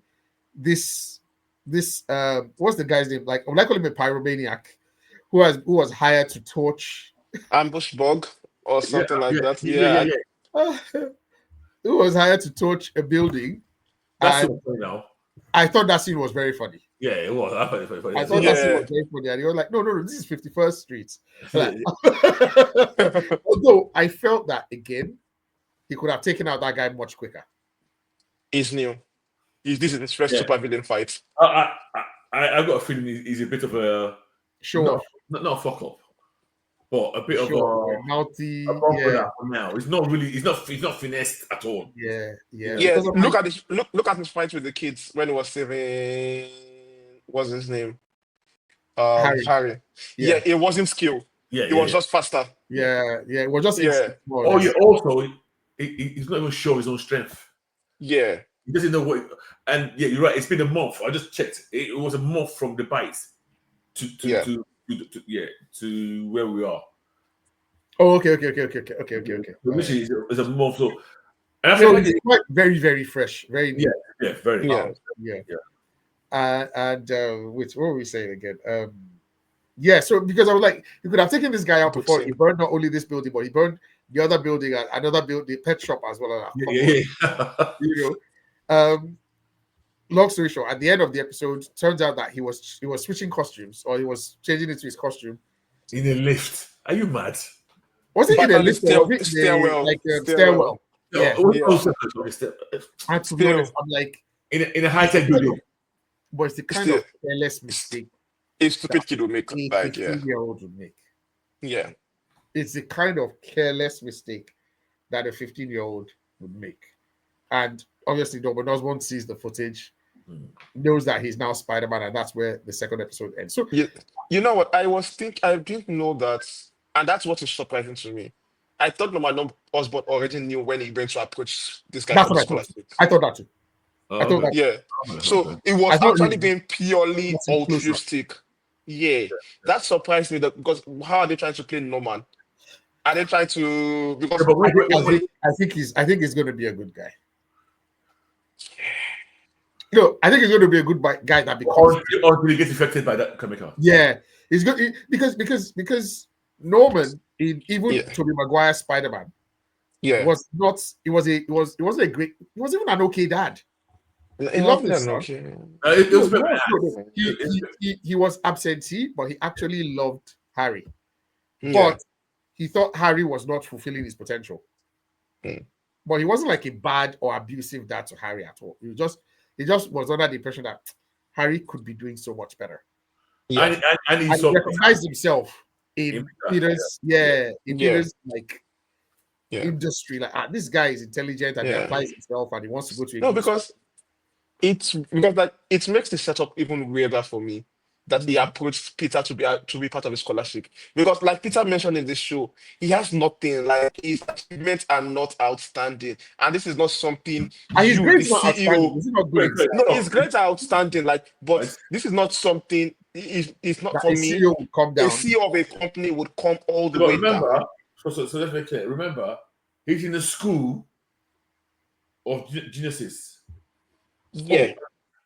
this what's the guy's name? Like, I call him a pyromaniac who was hired to torch ambush bug or something like that. Who was hired to torch a building. That's so funny now. I thought that scene was very funny. Yeah, it was. I thought that scene was very funny. And he was like, no, this is 51st Street. Like, although I felt that, again, he could have taken out that guy much quicker. He's new. This is his first supervillain fight. I got a feeling he's a bit of a... Show-off. Not a fuck-up. But a bit of a mouthy. Now he's not really. He's not finessed at all. Yeah. Look at his fight with the kids when he was saving. What's his name? Harry. Yeah, it wasn't skill. It was just faster. Yeah. It was just. Also, he's not even sure his own strength. Yeah. He doesn't know what. And you're right. It's been a month. I just checked. It was a month from the bites to where we are. Oh, okay. Which is a month. So, it's quite very, very fresh. Very new. Yeah, very. And what were we saying again? So because I was like, you could have taken this guy out before. He burned not only this building, but he burned the other building, another building, the pet shop as well. Long story short, at the end of the episode, turns out that he was switching costumes, or he was changing into his costume in a lift. Are you mad? Was it in a lift or stairwell? Stairwell. Yeah. And to be honest, I'm like in a high-tech building. But it's the kind of careless mistake a stupid kid would make. A 15-year-old would make. Yeah. It's the kind of careless mistake that a 15-year-old would make. And obviously, Norman Osborn sees the footage, knows that he's now Spider-Man, and that's where the second episode ends. So, you know what? I didn't know that, and that's what is surprising to me. I thought Norman Osborn already knew when he went to approach this guy. That's what I thought. I thought that too. I thought Okay. that Yeah. So Okay. it I was thought actually he being purely was closer. altruistic. Yeah. That surprised me because how are they trying to play Norman? Are they trying to Yeah, because but I wait, think wait, wait. I think he's going to be a good guy. No, I think he's going to be a good guy that becomes. Until he gets affected by that chemical. Yeah, he's good because Norman in even yeah, Tobey Maguire Spider-Man yeah. was not. It wasn't a great. He wasn't even an okay dad. He It loved wasn't his an son. okay. It No, was he very was. No, no. bad. He was absentee, but he actually loved Harry. Yeah. But he thought Harry was not fulfilling his potential. Mm. But he wasn't like a bad or abusive dad to Harry at all. He just was under the impression that Harry could be doing so much better. Yeah. And he And he saw recognized himself in in Peter. Peter's in Yeah. Peter's like Yeah. industry. Like this guy is intelligent and he Yeah. applies himself and he wants to go to a No, good school. because because like it makes the setup even weirder for me that he Mhm. approached Peter to be part of his scholarship because like Peter mentioned in this show, he has nothing. Like his achievements are not outstanding, and this is not something And his you, the grades is not outstanding. CEO. Is it not Wait, great? wait, No, stop. his grades are outstanding. Like, but Right? this is not something. It's not That for a me. CEO will come A down. CEO of a company would come all the But way remember, down. so let's make clear. Remember, he's in the school of Genesis. Yeah, Oh,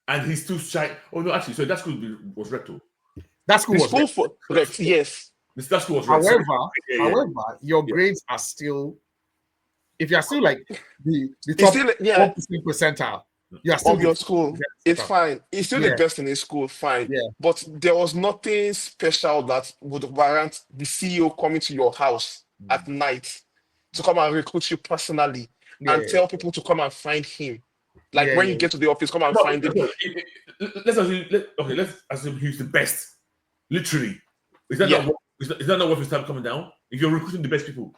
and he's still shy. Oh no, actually, so that school was rectal. That school the was school great. for Rex. Yes, That school was rectal. However, Yeah. your Yeah. grades are still if you're still like the it's top still 1% percentile, you are still of the your school. It's fine. It's still the yeah, best in his school. Fine, yeah, but there was nothing special that would warrant the CEO coming to your house at night to come and recruit you personally and yeah, tell people to come and find him. Like yeah, when you yeah. get to the office, come and No, find him. let's assume he's the best. Literally, Yeah. is that not what we start coming down? If you're recruiting the best people,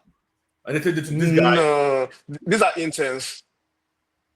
and they tell this guy, No, these are interns.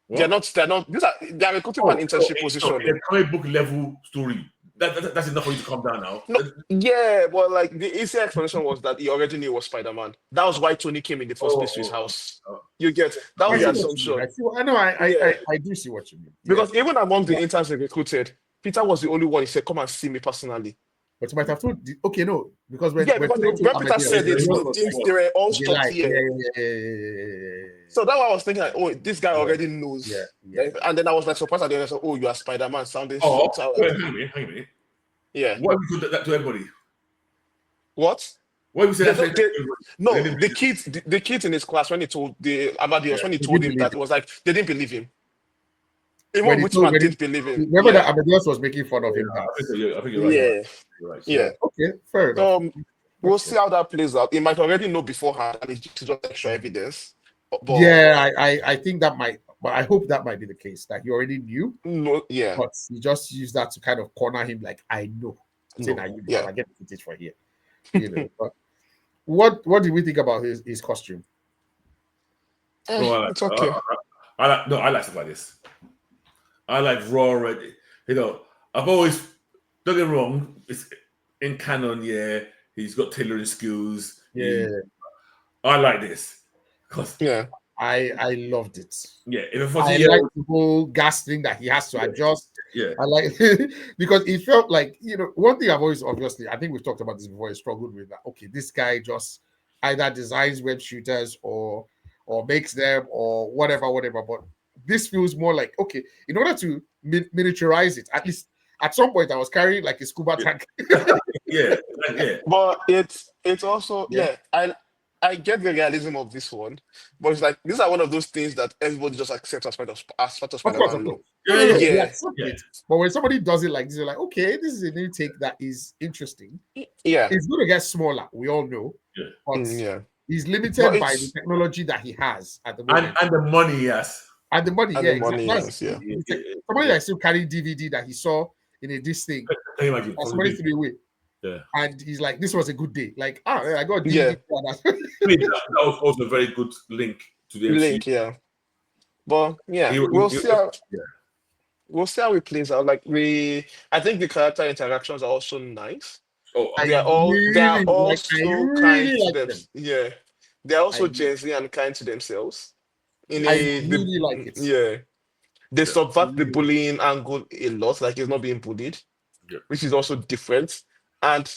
They're what? not. They're not. They're recruiting for an internship position. In a comic book level story, that's enough for you to come down now. No, yeah, but like the easy explanation was that he already knew it was Spider-Man. That was why Tony came in the first place to his house. Oh. You get that I was see the what you mean. assumption. I know. Yeah, I do see what you mean. Yeah, because even among the but, interns they recruited, Peter was the only one. He said, "Come and see me personally." but you might have told. Okay, no, because Yeah, when because Peter told when Peter Amadeus, said it, He Amadeus was- was like, they were all they stopped like, yeah, here. So that's why I was thinking, like, oh, this guy already knows. yeah. And then I was like surprised at the end. I said, oh, you are Spider-Man, sounding Oh, shit. So I was wait, like, hang a minute. yeah. What if we do that to everybody? What? What if we say They that to don't, they, everybody? no, They didn't the kids in his class when he told the Amadeus, when he He told didn't him believe that, it it. was like they didn't believe him. When Even he told, Richman didn't believe him. remember Yeah. that Amadeus was making fun of him. I think you're right. Yeah. You're right. Yeah. Okay, fair enough. So we'll Okay. see how that plays out. He might already know beforehand and it's just extra evidence. But Yeah, I think that might, but I hope that might be the case that he already knew, no, yeah. but he just used that to kind of corner him. Like I know, say No. now you Yeah. I get the footage for here. You know, but what did we think about his costume? No, It's okay. I like stuff like this. I like raw red. You know, I've always don't get me wrong. It's in canon, yeah. He's got tailoring skills. Yeah, I like this because Yeah. I loved it. yeah, if a I 40-year like old, the whole gas thing that he has to adjust. yeah, I like because it felt like one thing I've always obviously I think we've talked about this before. I struggled with that. Okay, this guy just either designs web shooters or makes them or whatever. But this feels more like okay, in order to miniaturize it, at least at some point I was carrying like a scuba tank. yeah, yeah. But it's also Yeah. I get the realism of this one, but it's like these are one of those things that everybody just accepts as part of Of course, Spider-Man of law. course. No, we Yeah. accept Yeah. it. But when somebody does it like this, you're like, okay, this is a new take that is interesting. Yeah. It's going to get smaller, we all know. Yeah. But Yeah. he's But limited by the it's technology that he has at the moment. And the money, yes. And the money, and yeah, the money, exactly. yes, yeah. Somebody that still carrying DVD that he saw in this thing, Can you imagine? that somebody threw away. Yeah. And he's like, this was a good day. Like, I got a Yeah. DVD. for that. That was also a very good link to the MCU. Link, yeah. But yeah, He- we'll he- see how yeah. we'll see how it plays out. Like I think the character interactions are also nice. Oh, I They are all I so kind really to like them. them. Yeah. They're also I, Gen Z and kind to themselves. In I a really like it. yeah. They Yeah. subvert the bullying angle a lot, like he's not being bullied, Yeah. which is also different. And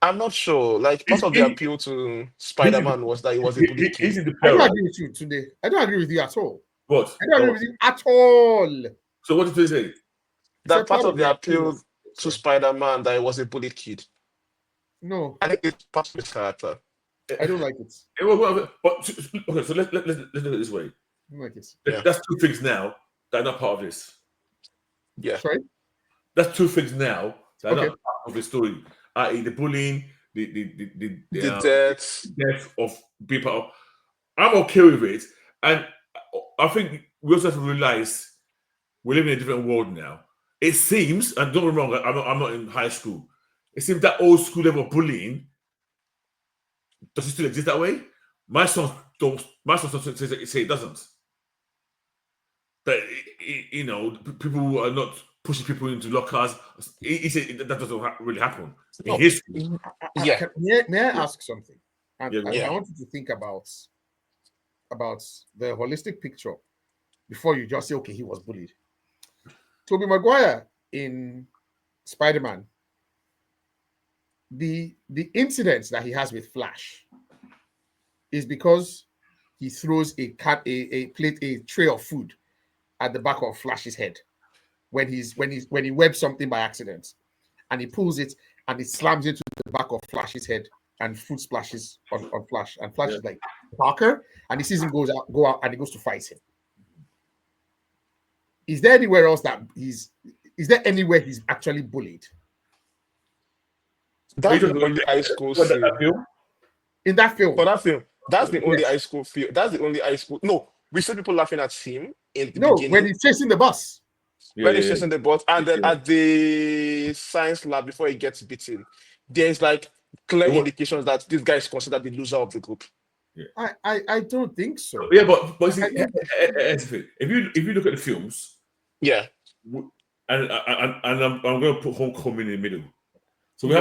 I'm not sure, like part of the He- appeal to Here's the, Spider-Man was that he was a bullied here's kid. the I don't peril. agree with you today. I don't agree with you at all. What? I don't agree with you at all. So what did they say? It's a That part part of of the the appeal appeal. to Spider-Man that he was a bullied kid. No, I think it's part of his character. I don't like it. But okay, so let's look at it this way. I don't like it. Yeah. That's two things now that are not part of this. Yeah. Sorry? That's two things now that are Okay. not part of the story. I.e., the bullying, The deaths. death of people. I'm okay with it, and I think we also have to realize we live in a different world now. It seems, and don't get me wrong, I'm not in high school. It seems that old school level of bullying does it still exist that way? My sons don't. My sons say it doesn't. That people who are not pushing people into lockers. He said that doesn't really happen in No. history. Yeah. May I ask something? And Yeah, go I on. want you to think about the holistic picture before you just say, okay, he was bullied. Tobey Maguire in Spider-Man, the incidents that he has with Flash is because he throws a tray of food at the back of Flash's head when he webs something by accident, and he pulls it and it slams into the back of Flash's head, and food splashes on Flash, and Flash is like, Parker, and he sees him go out and he goes to fight him. Is there anywhere else that is there anywhere he's actually bullied? That's the only high school scene. In that film? For that film, that's the only Yes. high school film. That's the only high school. No, we saw people laughing at him in the No, beginning when he's chasing the bus. when he's chasing the bus, and then Yeah. at the science lab before he gets beaten, there's like clear indications that this guy is considered the loser of the group. I don't think so. Yeah, but see, I don't think here's the thing. If you look at the films, Yeah, and I'm going to put Homecoming in the middle. So we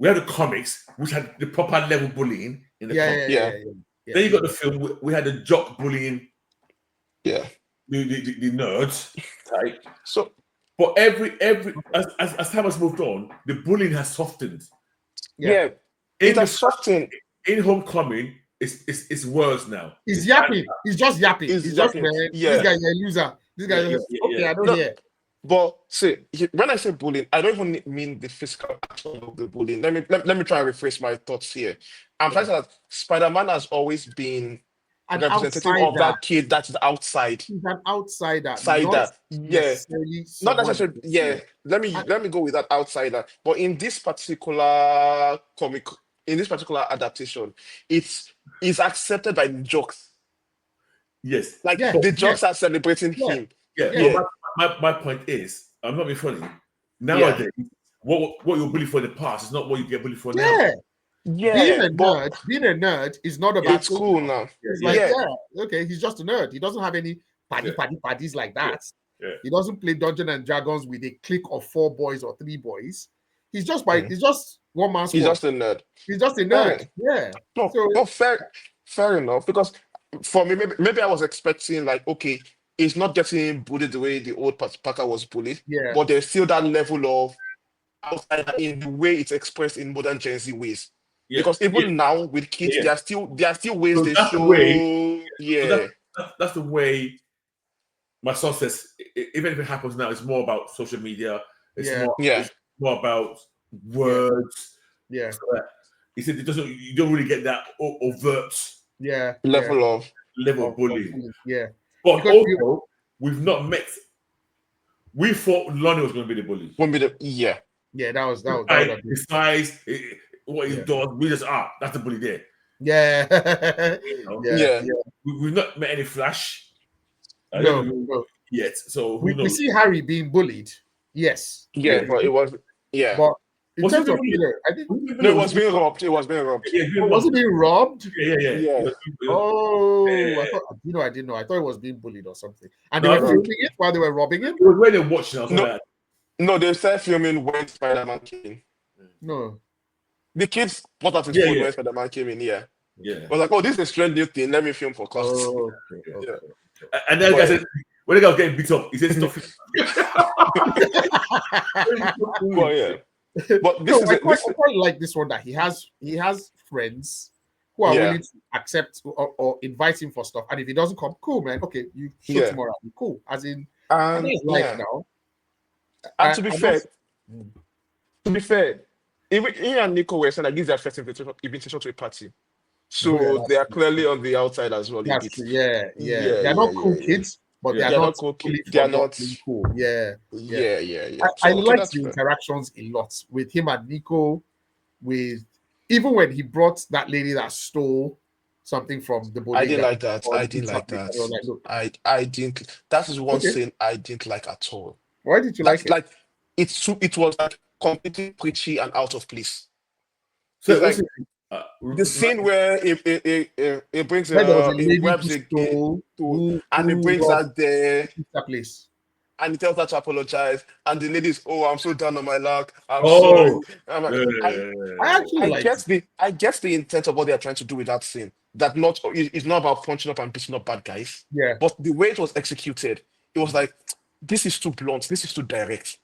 have the comics, which had the proper level bullying in the comics. Yeah. Then you got the film. We had the jock bullying, yeah. the nerds type. So But every as time has moved on, the bullying has softened. yeah, it has softened. In Homecoming, it's worse now. He's yapping. He's just yapping. He's He's just, yapping. man, Yeah. this guy's a loser. This guy is okay, I don't No, hear. But see, when I say bullying, I don't even mean the physical action of the bullying. Let me try and rephrase my thoughts here. I'm trying to say that Spider-Man has always been An representative outsider. of that kid that's outside. He's an outsider. Outsider. Yeah. Not Not necessarily. Yeah. Let me go with that outsider. But in this particular adaptation, it's accepted by the jokes. Yes. Like Yeah, the jokes are celebrating Yeah. him. Yeah. Yeah. My point is, I'm not being funny. Nowadays, what you're bullied for in the past is not what you get bullied for now. Yeah. Yeah. Being a nerd is not about It's cool now. It's Yeah. like, okay, he's just a nerd. He doesn't have any parties like that. Yeah. He doesn't play Dungeons and Dragons with a clique of 4 boys or 3 boys. He's just he's just one man. He's just a nerd. He's just a nerd. Yeah. No, So- no, fair enough. Because for me, maybe I was expecting like, okay, he's not getting bullied the way the old Parker was bullied, Yeah. but there's still that level of outsider in the way it's expressed in modern Gen Z ways. Yeah. Because even now with kids, Yeah. there are still ways So they that's the show. way- Yeah, That's the way my son says. If anything happens now, it's more about social media. It's Yeah. it's more about words. Yeah. He said you don't really get that overt Yeah. level of level of bullying. Yeah. But Because also, we've not met. We thought Lonnie was going to be the bully. won't be the yeah. Yeah. That was Like, his size, what he Yeah. does, we just that's the bully there. yeah. You know? Yeah. We've not met any Flash No. yet, so who We knows? see Harry being bullied. Yes. Yeah, but it was But in Was he terms of bullied? Peter, I think no, it was being robbed. It was being robbed. was he being robbed? Yeah. Oh, Yeah. I thought, I didn't know. I thought it was being bullied or something. And No, they were no. filming it while they were robbing him? It was when they watching. I was No. like, No, they started filming when Spider-Man came in. No. The kids bought out his Yeah, phone yeah. when Spider-Man came in. Yeah, yeah. I was like, oh, this is a strange new thing. Let me film for costs. Oh, okay. Yeah. And then the guy said, when the guy was getting beat up, he said stuff. Well, yeah. But this No, is I it. quite, I quite like this one that he has friends who are Yeah. willing to accept or invite him for stuff. And if he doesn't come, cool, man. Okay, you show Yeah. tomorrow. Cool. As in, and And that's life yeah. now. And to be And fair, that's- even he and Nico were saying that this is their first invitation to a party. So Oh, yeah, they are that's clearly on the outside as well a that's bit. true. Yeah. Yeah, They're not yeah, cool yeah, yeah. kids, but Yeah. they're They're not not cool fully kids. They are for not not. being cool. Yeah. Yeah. I So okay, liked that's the fair. interactions a lot with him and Nico, with even when he brought that lady that stole something from the bodega. I didn't like that. or I the didn't pizza like place, that. and I was like, look, I didn't. That is one okay, scene I didn't like at all. why did you That's like it? like it was like completely preachy and out of place. So It's like the what's scene where it brings When there was a it lady webs who it stole, and it brings robbed her there the pizza place. and he tells her to apologize and the lady's, oh, I'm so down on my luck, I'm sorry. oh, I'm like, I actually I liked it. I guess the intent of what they're trying to do with that scene. That not it's not about punching up and beating up bad guys, Yeah. but the way it was executed, it was like, this is too blunt, this is too direct,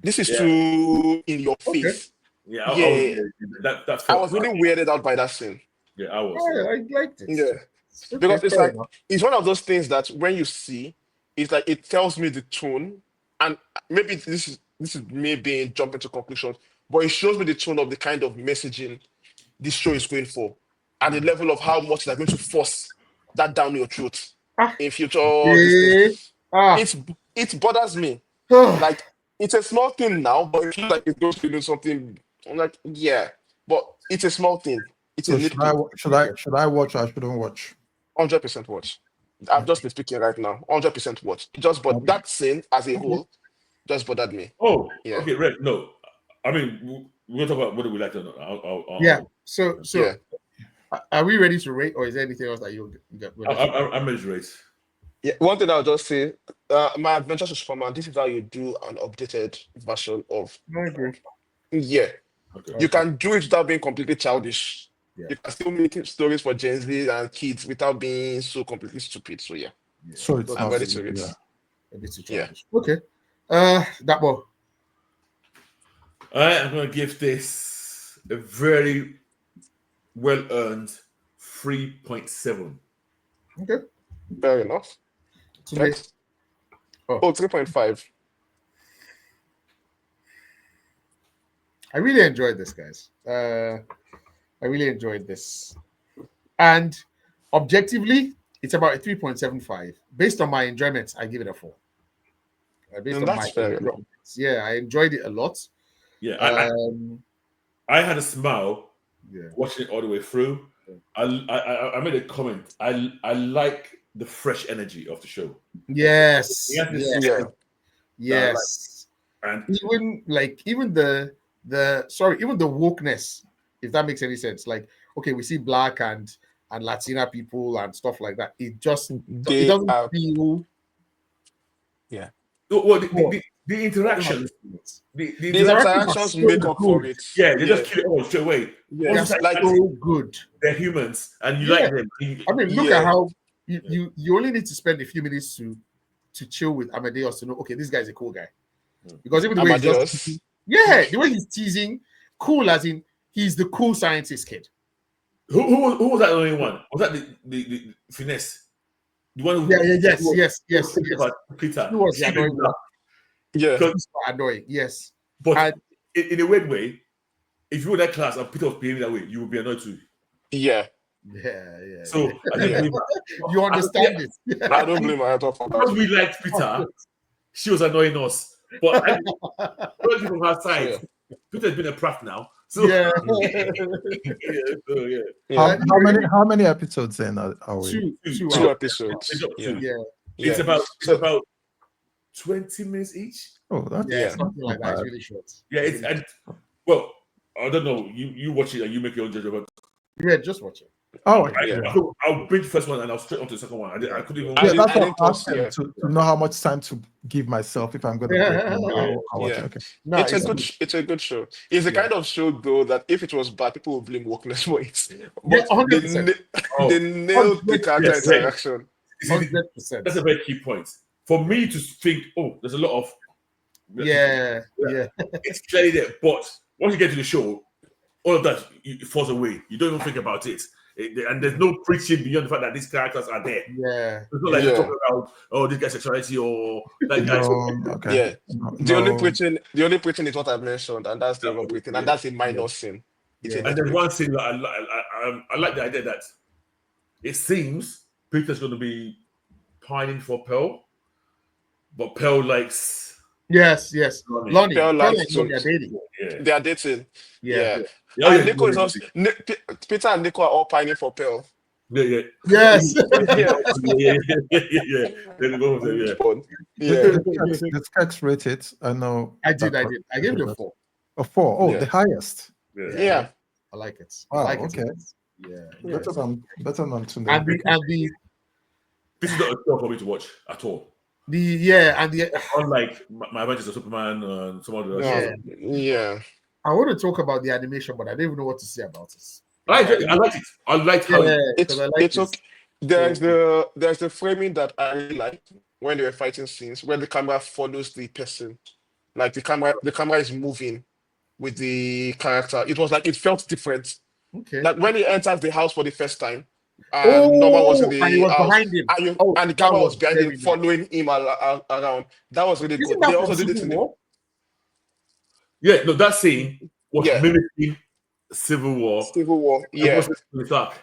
this is Yeah. too in your Okay. face. yeah, that's I was really weirded out by that scene. yeah, I was. Yeah, I liked it. Yeah. Okay, Because it's fair like enough. it's one of those things that when you see, it's like it tells me the tone, and maybe this is me being jumping to conclusions, but it shows me the tone of the kind of messaging this show is going for, and the level of how much they're going to force that down your throat Ah, in future. This thing. yeah. It bothers me. Like it's a small thing now, but it feels like it's going to do something. I'm like, yeah, but it's a small thing. It's a So should I nitpick. should I watch or I shouldn't watch? 100% watch. I've just been speaking right now. 100% watch. But that scene as a whole just bothered me. Oh, Yeah. okay, Red. No, I mean we're gonna talk about whether we like it or not. Yeah. So Yeah. are we ready to rate, or is there anything else that you get? I'm ready to rate. Yeah. One thing I'll just say, my Adventures with Superman, this is how you do an updated version of. I agree. Yeah. Okay. You can do it without being completely childish. Yeah. You can still make stories for Gen Z and kids without being so completely stupid. So yeah. So it's I'm not ready to read. yeah. A bit too Yeah. childish. Okay. That one. All right, I'm gonna give this a very well earned 3.7. Okay. Fair enough. To me, Next. Oh, 3.5. I really enjoyed this, guys. I really enjoyed this, and objectively, it's about a 3.75. Based on my enjoyment, I give it a 4. Based And on that's my fair enough. enjoyments. Yeah, I enjoyed it a lot. Yeah, I had a smile Yeah. watching it all the way through. I made a comment. I like the fresh energy of the show. Yes. Yeah, this Yes. Yeah. Yes. And Even the wokeness, if that makes any sense. Like, okay, we see black and Latina people and stuff like that. It doesn't feel. Yeah. well, the interactions, the The interactions, interactions so make up for good. it. yeah, they just kill it all straight away. Yeah. Once They're it's Like so good. they're humans and you Yeah. like them. I mean, look Yeah. at how you only need to spend a few minutes to chill with Amadeus to know, okay, this guy's a cool guy. Because even the way he's Amadeus. just, the way he's teasing, cool as in he's the cool scientist kid. Who was that the only one? Was that the finesse? The one who Yes. Peter. He was the She annoying did one. Yeah. Because- Annoying, yes. But And- in a weird way, if you were in that class and Peter was behaving that way, you would be annoyed too. Yeah. Yeah. So I didn't Yeah. blame her. You understand it. I don't blame her at all for Because that. we liked Peter, she was annoying us. But I heard from her side, Peter's been a prat now. So Yeah. yeah. How many episodes in are we? Two episodes. Two. Yeah. It's about 20 minutes each. Oh, that's Yeah, something like that. It's bad. really short. Yeah, it's and well, I don't know. You watch it and you make your own judgment. Yeah, just watch it. Oh, I'll binge the first one and I'll straight on to the second one. I couldn't even. I yeah, didn't- that's I what didn't I'm asking, yeah. to know how much time to give myself if I'm going to I'll watch Yeah. it. Okay. No, It's a good show. It's the kind of show though that if it was bad, people would blame wokeness for it. But 100%. they nailed the character Yes, interaction. You see, 100%. that's a very key point. for me to think, oh, there's a lot of Yeah. it's clearly there. But once you get to the show, all of that it falls away. You don't even think about it. And there's no preaching beyond the fact that these characters are there. Yeah. It's not like they're talking about this guy's sexuality or that guy's. No, okay. Yeah. No, The only preaching is what I mentioned, and that's the wrong preaching, and Yeah. that's a minor sin. It's a Yeah. And nitpick. there's one thing that I like the idea that it seems Peter's going to be pining for Pearl, but Pearl likes Yes. Lonnie. Pearl likes Lonnie, to- they're dating. They are dating. Yeah. And Nico is also Peter and Nico are all pining for Pearl. Yeah. Yes. Yeah. They go with it, Yeah. The sketch rated. I know. I did. I gave it a 4. A 4. Oh, Yeah. the highest. Yeah. I like it. Wow, I like okay. it. Yeah. Better than Tunde. And the This is not a show for me to watch at all. Unlike my Adventures of Superman and some other shows. Yeah. I want to talk about the animation, but I don't even know what to say about it. I liked it. I liked how It's okay. There's the framing that I really like when they were fighting scenes where the camera follows the person. Like the camera is moving with the character. It was like it felt different. Okay. Like when he enters the house for the first time, Norman was in the and he was house, behind him. and the camera that was behind very him, following him around. That was really Isn't good. that They from also did it Civil in the War? Yeah, no, that scene was Yeah. mimicking Civil War. Civil War. It Yeah, wasn't Tony Stark.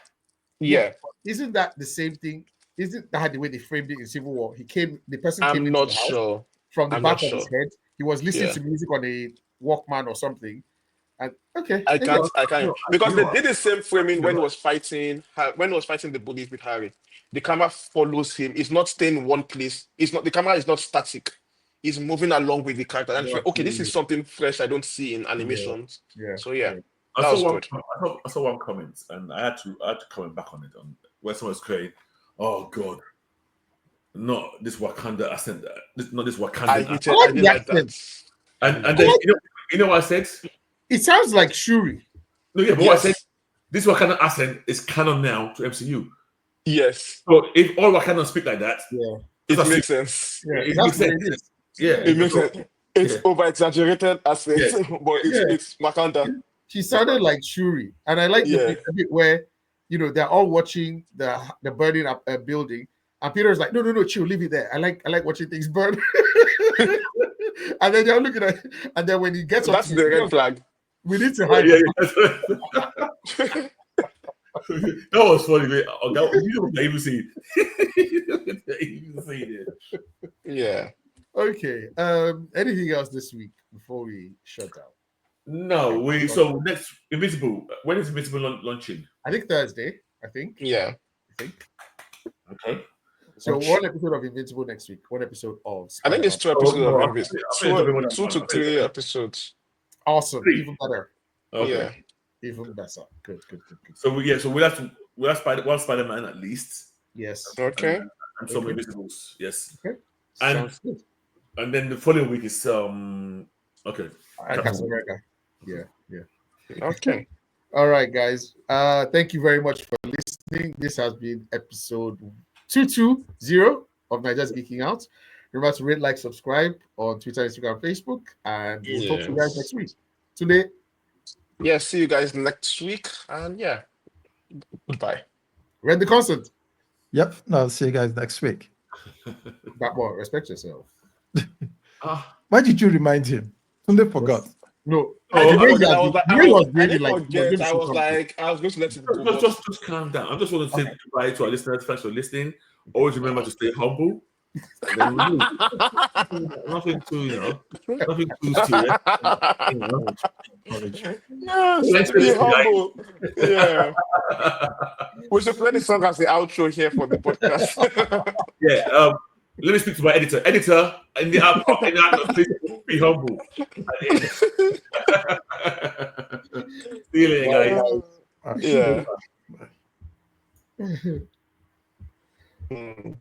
yeah. Isn't that the same thing? Isn't that the way they framed it in Civil War? The person came I'm into not the house sure. from the I'm back not of his sure. head. He was listening Yeah. to music on a Walkman or something. And okay, I can't because you they are- did the same framing when he was fighting the bullies with Harry. The camera follows him. It's not staying in one place. It's not the camera is not static. It's moving along with the character. And it's like, okay, this is something fresh I don't see in animations. Yeah. So yeah, I that was saw one. good. I saw one comment, and I had to comment back on it. On where someone was saying, "Oh God, not this Wakanda accent. Not this Wakanda." I didn't like the like that. accent. And then you know what I said? It sounds like Shuri. No, yeah, but what I Yes. said, this Wakanda accent is canon now to MCU. Yes, So if all Wakanda speak like that, Yeah. it makes sense. Yeah. It That's makes what sense. it is. yeah, It makes sense. It's Yeah. over exaggerated accent, but Yeah. it's Wakanda. She sounded like Shuri. And I like the bit where, they're all watching the burning up building. And Peter's like, no, chill, leave it there. I like watching things burn. And then they're looking at it. And then when he gets up That's to the red his- flag. we need to hide Yeah, it. that was funny. Man. Oh, you don't even see it. You see it. Yeah. Okay. Anything else this week before we shut down? No, so next Invincible. When is Invincible launching? I think Thursday. Yeah. Okay. So one episode of Invincible next week. One episode of I think it's Spider-Man. 2 episodes no, of I Invis. think it's probably more than 2 one. to I think 3 it's- episodes. Awesome. 3. Even better. Okay. Yeah. Even better. Good. So we'll have Spider-Man at least, Yes. Okay. and some Okay. Invincibles. Yes. Okay. And- Sounds good. And then the following week is okay. Captain America. Yeah. Okay. All right, guys. Thank you very much for listening. This has been episode 220 of Naija's Geeking Out. Remember to rate, like, subscribe on Twitter, Instagram, Facebook, and we'll talk to you guys next week. Today, Yeah. See you guys next week. And yeah. Goodbye. read the constant. Yep. No, I'll see you guys next week. That one, respect yourself. Why did you remind him? Tunde forgot. No, Oh, the I way was- that- I was like, the way it was really didn't like, forget. I was like, I was going to let it go. but- Just calm down. I just want to say goodbye to our listeners. Thanks for listening. Always remember to stay humble. And then we do. Nothing too, nothing too serious. You know. Yes, Let's be finish, guys. humble. Yeah. We should play the song as the outro here for the podcast. Yeah. Let me speak to my editor. Editor, in the app, please be humble. See you later, guys. Yeah. Hmm.